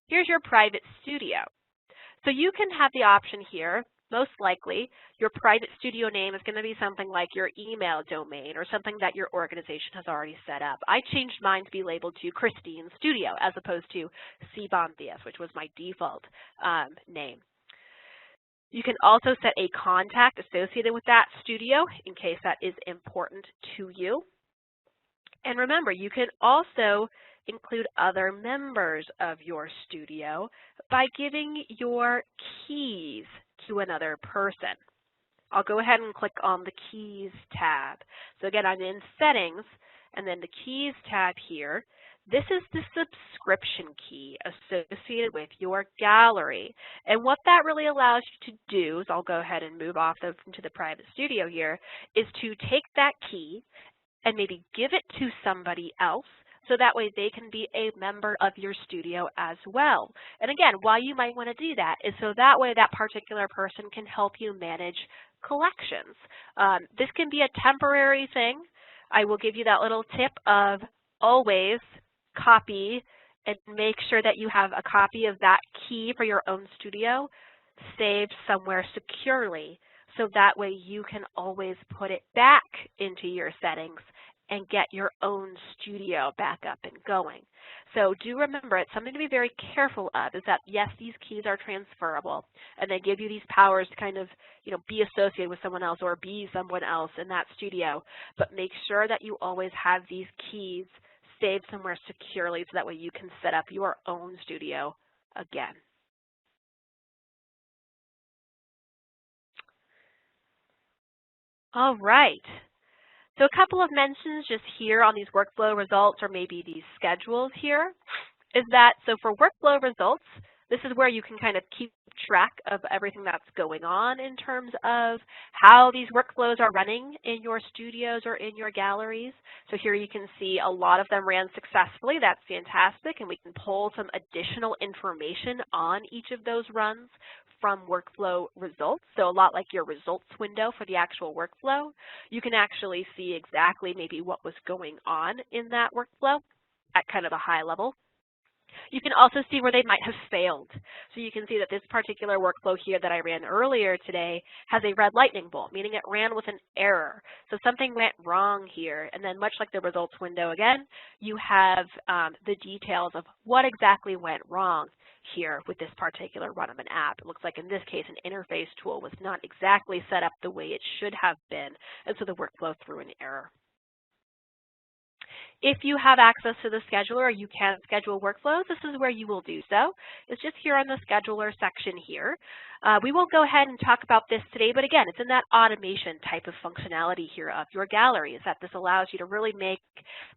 Here's your private studio. So you can have the option here, most likely, your private studio name is going to be something like your email domain or something that your organization has already set up. I changed mine to be labeled to Christine Studio as opposed to Cbontias, which was my default name. You can also set a contact associated with that studio in case that is important to you. And remember, you can also include other members of your studio by giving your keys to another person. I'll go ahead and click on the Keys tab. So again, I'm in Settings, and then the Keys tab here. This is the subscription key associated with your gallery. And what that really allows you to do is, I'll go ahead and move off into the private studio here, is to take that key and maybe give it to somebody else so that way they can be a member of your studio as well. And again, why you might want to do that is so that way that particular person can help you manage collections. This can be a temporary thing. I will give you that little tip of always copy and make sure that you have a copy of that key for your own studio saved somewhere securely so that way you can always put it back into your settings and get your own studio back up and going. So do remember, it's something to be very careful of, is that yes, these keys are transferable and they give you these powers to kind of, be associated with someone else or be someone else in that studio, but make sure that you always have these keys saved somewhere securely so that way you can set up your own studio again. All right. So a couple of mentions just here on these workflow results or maybe these schedules here is that, so for workflow results, this is where you can kind of keep track of everything that's going on in terms of how these workflows are running in your studios or in your galleries. So here you can see a lot of them ran successfully. That's fantastic. And we can pull some additional information on each of those runs from workflow results. So a lot like your results window for the actual workflow, you can actually see exactly maybe what was going on in that workflow at kind of a high level. You can also see where they might have failed. So you can see that this particular workflow here that I ran earlier today has a red lightning bolt, meaning it ran with an error. So something went wrong here. And then much like the results window again, you have the details of what exactly went wrong here with this particular run of an app. It looks like in this case an interface tool was not exactly set up the way it should have been, and so the workflow threw an error. If you have access to the scheduler, you can schedule workflows. This is where you will do so. It's just here on the scheduler section here. We won't go ahead and talk about this today, but again, it's in that automation type of functionality here of your gallery, is that this allows you to really make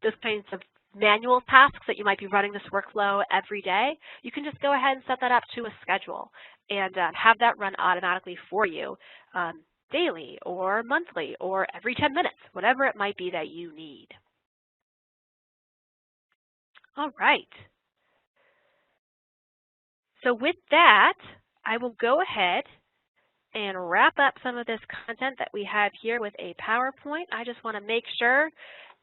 those kinds of manual tasks that you might be running this workflow every day, you can just go ahead and set that up to a schedule and have that run automatically for you daily or monthly or every 10 minutes, whatever it might be that you need. All right. So with that, I will go ahead and wrap up some of this content that we have here with a PowerPoint. I just want to make sure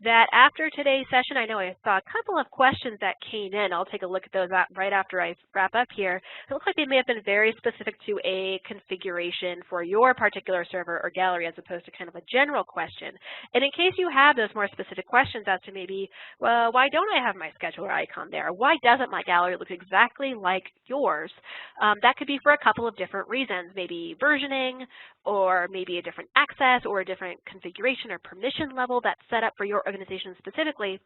that after today's session, I know I saw a couple of questions that came in. I'll take a look at those right after I wrap up here. It looks like they may have been very specific to a configuration for your particular server or gallery as opposed to kind of a general question. And in case you have those more specific questions as to maybe, well, why don't I have my scheduler icon there? Why doesn't my gallery look exactly like yours? That could be for a couple of different reasons, maybe versioning, or maybe a different access or a different configuration or permission level that's set up for your organization specifically.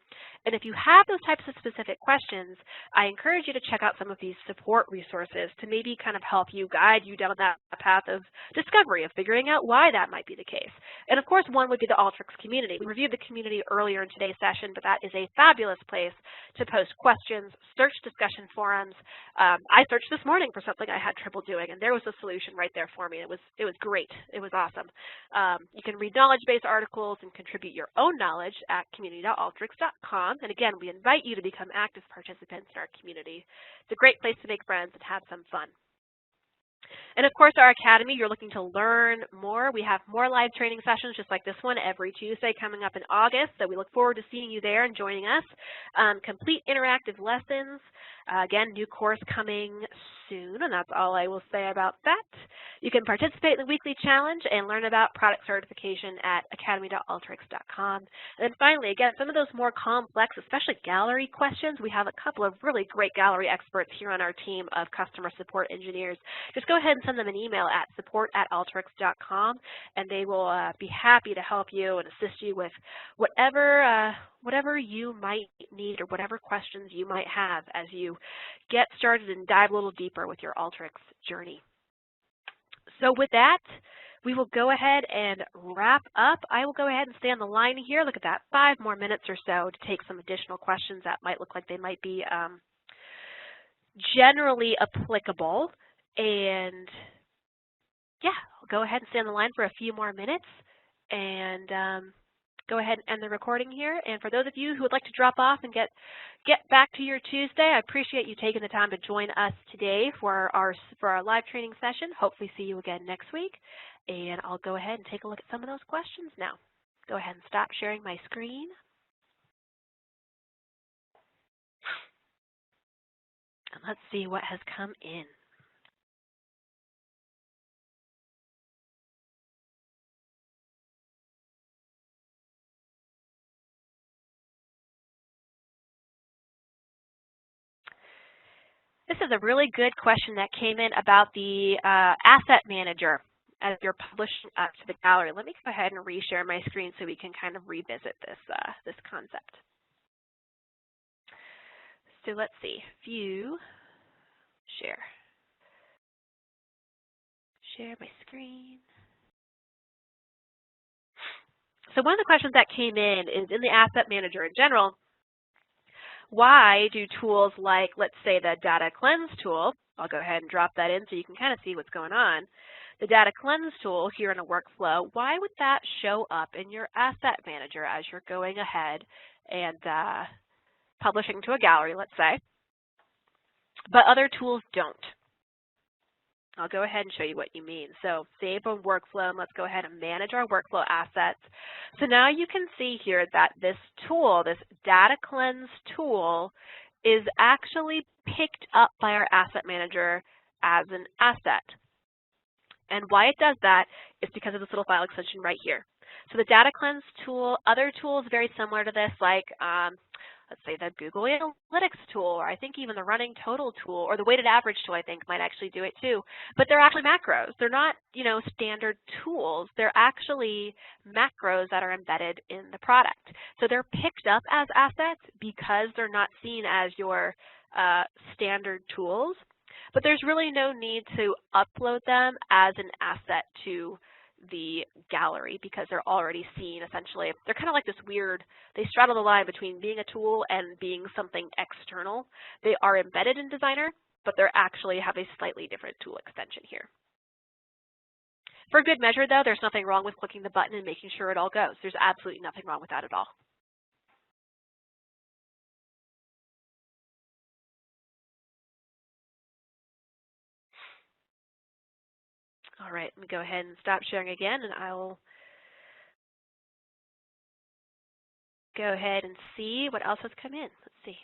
And if you have those types of specific questions, I encourage you to check out some of these support resources to maybe kind of help you guide you down that path of discovery, of figuring out why that might be the case. And of course, one would be the Alteryx community. We reviewed the community earlier in today's session, but that is a fabulous place to post questions, search discussion forums. I searched this morning for something I had trouble doing, and there was a solution right there for me. It was great. It was awesome. You can read knowledge-based articles and contribute your own knowledge at community.alteryx.com. And again, we invite you to become active participants in our community. It's a great place to make friends and have some fun. And of course, our academy, you're looking to learn more. We have more live training sessions just like this one every Tuesday coming up in August. So we look forward to seeing you there and joining us. Complete interactive lessons. Again, new course coming soon, and that's all I will say about that. You can participate in the weekly challenge and learn about product certification at academy.alteryx.com. And then finally, again, some of those more complex, especially gallery questions, we have a couple of really great gallery experts here on our team of customer support engineers. Just go ahead and send them an email at support@alteryx.com, and they will be happy to help you and assist you with whatever you might need or whatever questions you might have as you get started and dive a little deeper with your Alteryx journey. So with that, we will go ahead and wrap up. I will go ahead and stay on the line here. Look at that, 5 more minutes or so to take some additional questions that might look like they might be generally applicable. And yeah, I'll go ahead and stay on the line for a few more minutes and go ahead and end the recording here. And for those of you who would like to drop off and get back to your Tuesday, I appreciate you taking the time to join us today for our live training session. Hopefully see you again next week. And I'll go ahead and take a look at some of those questions now. Go ahead and stop sharing my screen. And let's see what has come in. This is a really good question that came in about the asset manager as you're publishing up to the gallery. Let me go ahead and reshare my screen so we can kind of revisit this concept. So let's see, view, share my screen. So one of the questions that came in is in the asset manager in general, why do tools like, let's say, the data cleanse tool, I'll go ahead and drop that in so you can kind of see what's going on. The data cleanse tool here in a workflow, why would that show up in your asset manager as you're going ahead and publishing to a gallery, let's say, but other tools don't? I'll go ahead and show you what you mean. So save a workflow, and let's go ahead and manage our workflow assets. So now you can see here that this tool, this data cleanse tool, is actually picked up by our asset manager as an asset. And why it does that is because of this little file extension right here. So the data cleanse tool, other tools very similar to this, like let's say the Google Analytics tool, or I think even the running total tool, or the weighted average tool, I think might actually do it too. But they're actually macros. They're not, standard tools. They're actually macros that are embedded in the product. So they're picked up as assets because they're not seen as your standard tools. But there's really no need to upload them as an asset to the gallery because they're already seen essentially. They're kind of like this weird, they straddle the line between being a tool and being something external. They are embedded in Designer, but they actually have a slightly different tool extension here. For good measure though, there's nothing wrong with clicking the button and making sure it all goes. There's absolutely nothing wrong with that at all. All right, let me go ahead and stop sharing again, and I will go ahead and see what else has come in. Let's see.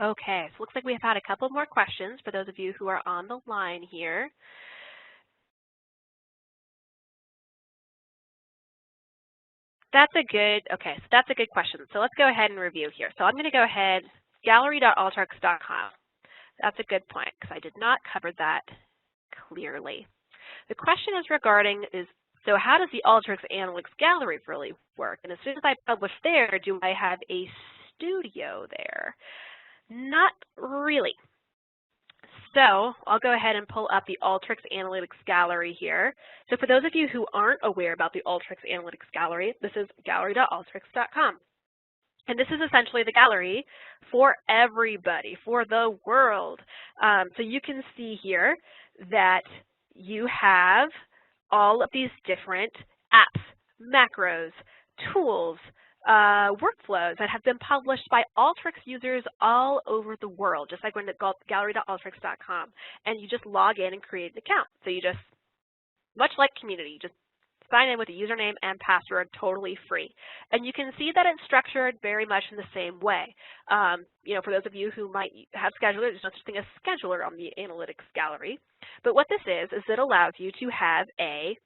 Okay, so it looks like we've had a couple more questions for those of you who are on the line here. That's a good question. So let's go ahead and review here. So I'm going to go ahead, gallery.alteryx.com. That's a good point because I did not cover that clearly. The question is regarding so how does the Alteryx Analytics Gallery really work? And as soon as I publish there, do I have a studio there? Not really. So I'll go ahead and pull up the Alteryx Analytics Gallery here. So for those of you who aren't aware about the Alteryx Analytics Gallery, this is gallery.alteryx.com. And this is essentially the gallery for everybody, for the world. So you can see here that you have all of these different apps, macros, tools, workflows that have been published by Alteryx users all over the world, just like when it's gallery.alteryx.com. And you just log in and create an account. So you just, much like Community, you just sign in with a username and password, totally free. And you can see that it's structured very much in the same way. For those of you who might have schedulers, there's no such thing as scheduler on the Analytics Gallery. But what this is it allows you to have a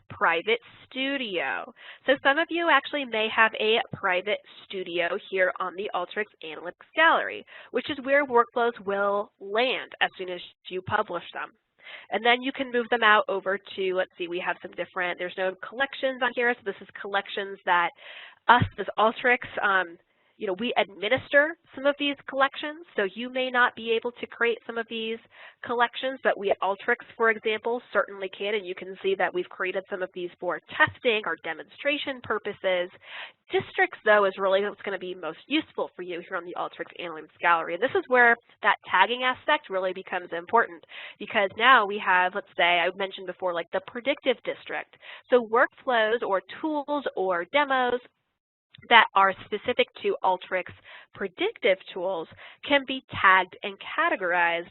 private studio. So some of you actually may have a private studio here on the Alteryx Analytics Gallery, which is where workflows will land as soon as you publish them. And then you can move them out over to, let's see, we have some different, there's no collections on here, so this is collections that us as Alteryx, we administer some of these collections, so you may not be able to create some of these collections, but we at Alteryx, for example, certainly can, and you can see that we've created some of these for testing or demonstration purposes. Districts, though, is really what's going to be most useful for you here on the Alteryx Analytics Gallery. And this is where that tagging aspect really becomes important, because now we have, let's say, I mentioned before, like the predictive district. So workflows or tools or demos that are specific to Alteryx predictive tools can be tagged and categorized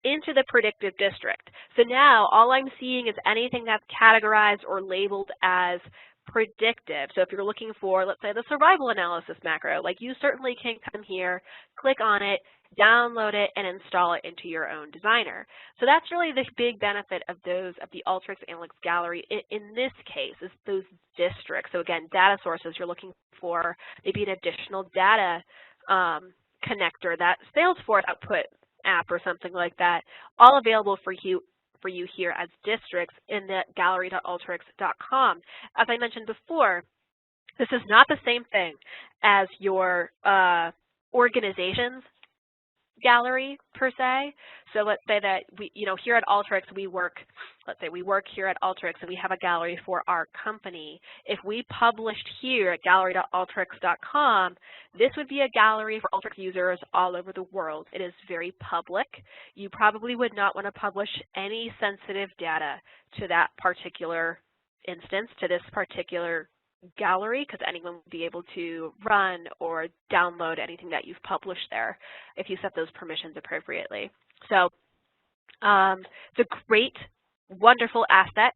into the predictive district. So now all I'm seeing is anything that's categorized or labeled as predictive. So if you're looking for, let's say, the survival analysis macro, like you certainly can come here, click on it, download it, and install it into your own designer. So that's really the big benefit of the Alteryx Analytics Gallery in this case, is those districts. So again, data sources, you're looking for maybe an additional data connector, that Salesforce output app or something like that, all available for you here as districts in the gallery.alteryx.com. As I mentioned before, this is not the same thing as your organization's gallery per se. So let's say that we, here at Alteryx we work here at Alteryx and we have a gallery for our company. If we published here at gallery.alteryx.com, this would be a gallery for Alteryx users all over the world. It is very public. You probably would not want to publish any sensitive data to that particular instance, to this particular gallery because anyone will be able to run or download anything that you've published there if you set those permissions appropriately. So it's a great, wonderful asset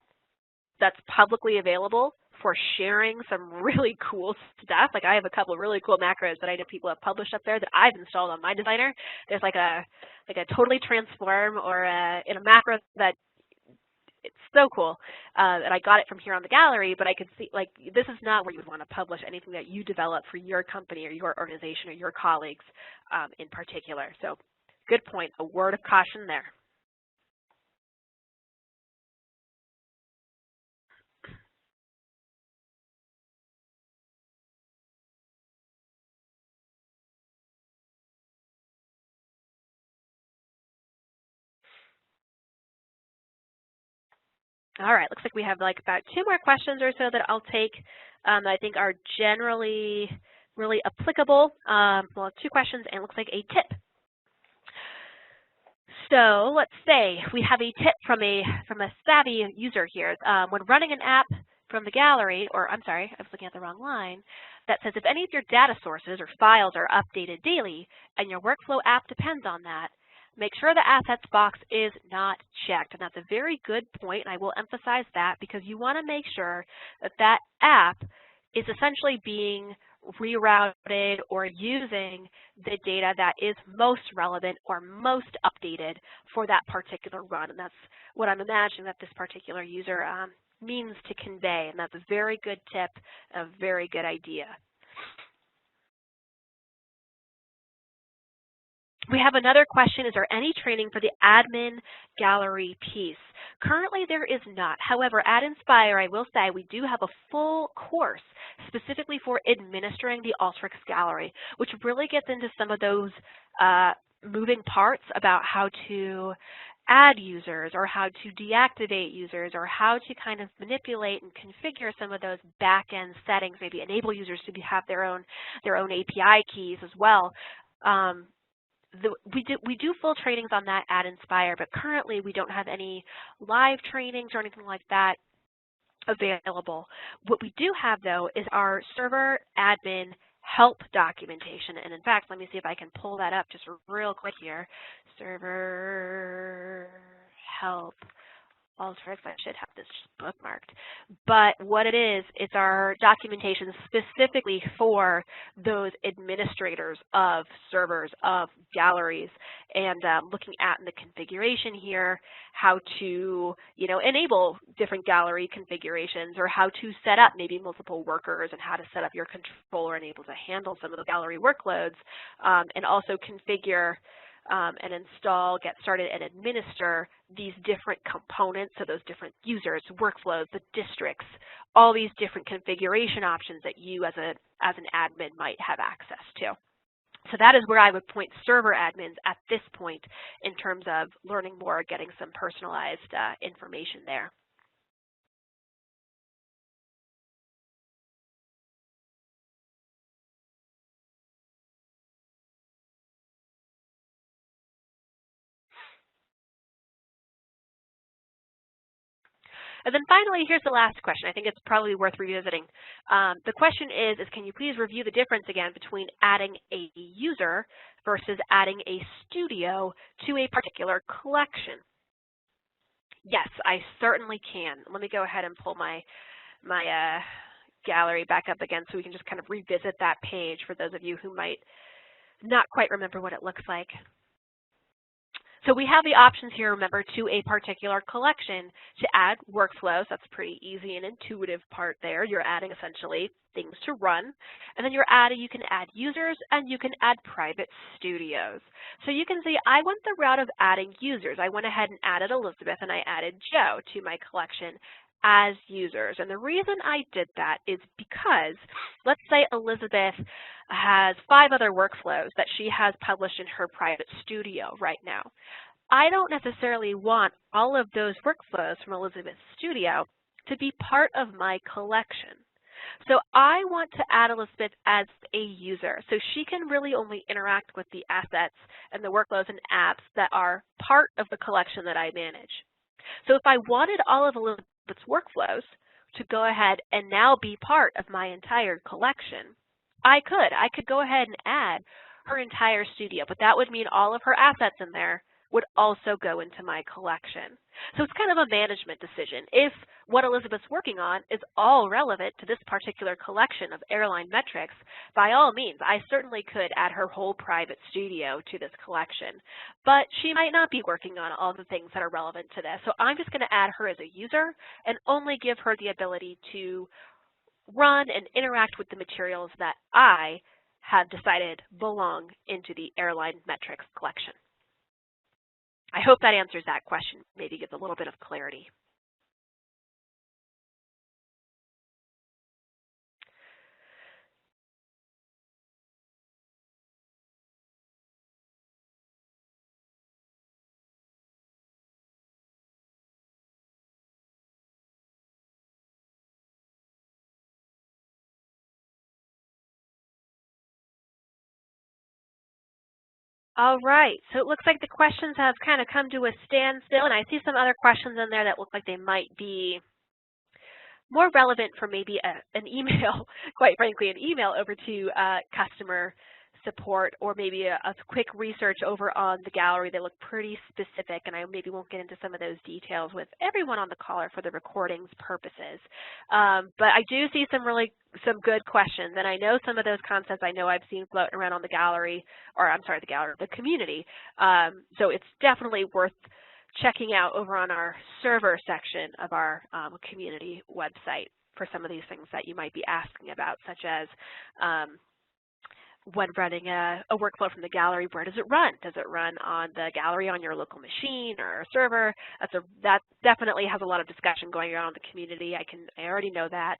that's publicly available for sharing some really cool stuff. Like I have a couple of really cool macros that I know people have published up there that I've installed on my designer. There's like a totally transform or in a macro that it's so cool. And I got it from here on the gallery, but I could see like this is not where you would want to publish anything that you develop for your company or your organization or your colleagues in particular. So good point, a word of caution there. All right, looks like we have like about 2 more questions or so that I'll take that I think are generally really applicable. Well, 2 questions and looks like a tip. So let's say we have a tip from a savvy user here. When running an app from the gallery, or I'm sorry, I was looking at the wrong line, that says if any of your data sources or files are updated daily and your workflow app depends on that, make sure the assets box is not checked. And that's a very good point, and I will emphasize that because you want to make sure that that app is essentially being rerouted or using the data that is most relevant or most updated for that particular run. And that's what I'm imagining that this particular user means to convey. And that's a very good tip, a very good idea. We have another question, is there any training for the admin gallery piece? Currently there is not. However, at Inspire, I will say we do have a full course specifically for administering the Alteryx gallery, which really gets into some of those moving parts about how to add users or how to deactivate users or how to kind of manipulate and configure some of those back-end settings, maybe enable users to have their own API keys as well. We do full trainings on that at Inspire, but currently we don't have any live trainings or anything like that available. What we do have, though, is our server admin help documentation. And in fact, let me see if I can pull that up just real quick here. Server help. Alteryx, I should have this bookmarked. But what it is, it's our documentation specifically for those administrators of servers, of galleries, and looking at in the configuration here how to, enable different gallery configurations or how to set up maybe multiple workers and how to set up your controller and able to handle some of the gallery workloads and also configure and install, get started, and administer these different components, so those different users, workflows, the districts, all these different configuration options that you as an admin might have access to. So that is where I would point server admins at this point in terms of learning more, getting some personalized information there. And then finally, here's the last question. I think it's probably worth revisiting. The question is can you please review the difference again between adding a user versus adding a studio to a particular collection? Yes, I certainly can. Let me go ahead and pull my gallery back up again so we can just kind of revisit that page for those of you who might not quite remember what it looks like. So we have the options here, remember, to a particular collection to add workflows. That's a pretty easy and intuitive part there. You're adding essentially things to run. And then you can add users and you can add private studios. So you can see I went the route of adding users. I went ahead and added Elizabeth and I added Joe to my collection as users. And the reason I did that is because, let's say Elizabeth has 5 other workflows that she has published in her private studio right now. I don't necessarily want all of those workflows from Elizabeth's studio to be part of my collection. So I want to add Elizabeth as a user so she can really only interact with the assets and the workflows and apps that are part of the collection that I manage. So if I wanted all of Elizabeth's workflows, to go ahead and now be part of my entire collection, I could go ahead and add her entire studio, but that would mean all of her assets in there would also go into my collection. So it's kind of a management decision. If what Elizabeth's working on is all relevant to this particular collection of airline metrics, by all means, I certainly could add her whole private studio to this collection. But she might not be working on all the things that are relevant to this. So I'm just going to add her as a user and only give her the ability to run and interact with the materials that I have decided belong into the airline metrics collection. I hope that answers that question, maybe gives a little bit of clarity. All right, so it looks like the questions have kind of come to a standstill, and I see some other questions in there that look like they might be more relevant for maybe an email, quite frankly, an email over to customer support, or maybe a quick research over on the gallery. They look pretty specific, and I maybe won't get into some of those details with everyone on the call or for the recording's purposes. But I do see some good questions, and I know some of those concepts I know I've seen floating around on the gallery, or I'm sorry, the community. So it's definitely worth checking out over on our server section of our community website for some of these things that you might be asking about, such as when running a workflow from the gallery, where does it run? Does it run on the gallery on your local machine or a server? That definitely has a lot of discussion going on in the community. I already know that.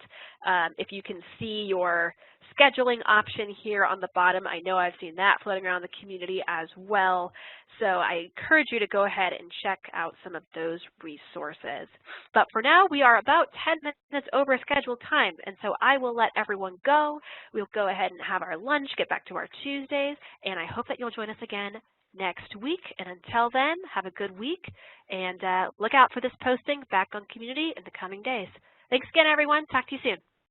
If you can see your scheduling option here on the bottom, I know I've seen that floating around the community as well. So I encourage you to go ahead and check out some of those resources. But for now, we are about 10 minutes over scheduled time, and so I will let everyone go. We'll go ahead and have our lunch, get back to our Tuesdays, and I hope that you'll join us again next week. And until then, have a good week, and look out for this posting back on community in the coming days. Thanks again, everyone. Talk to you soon.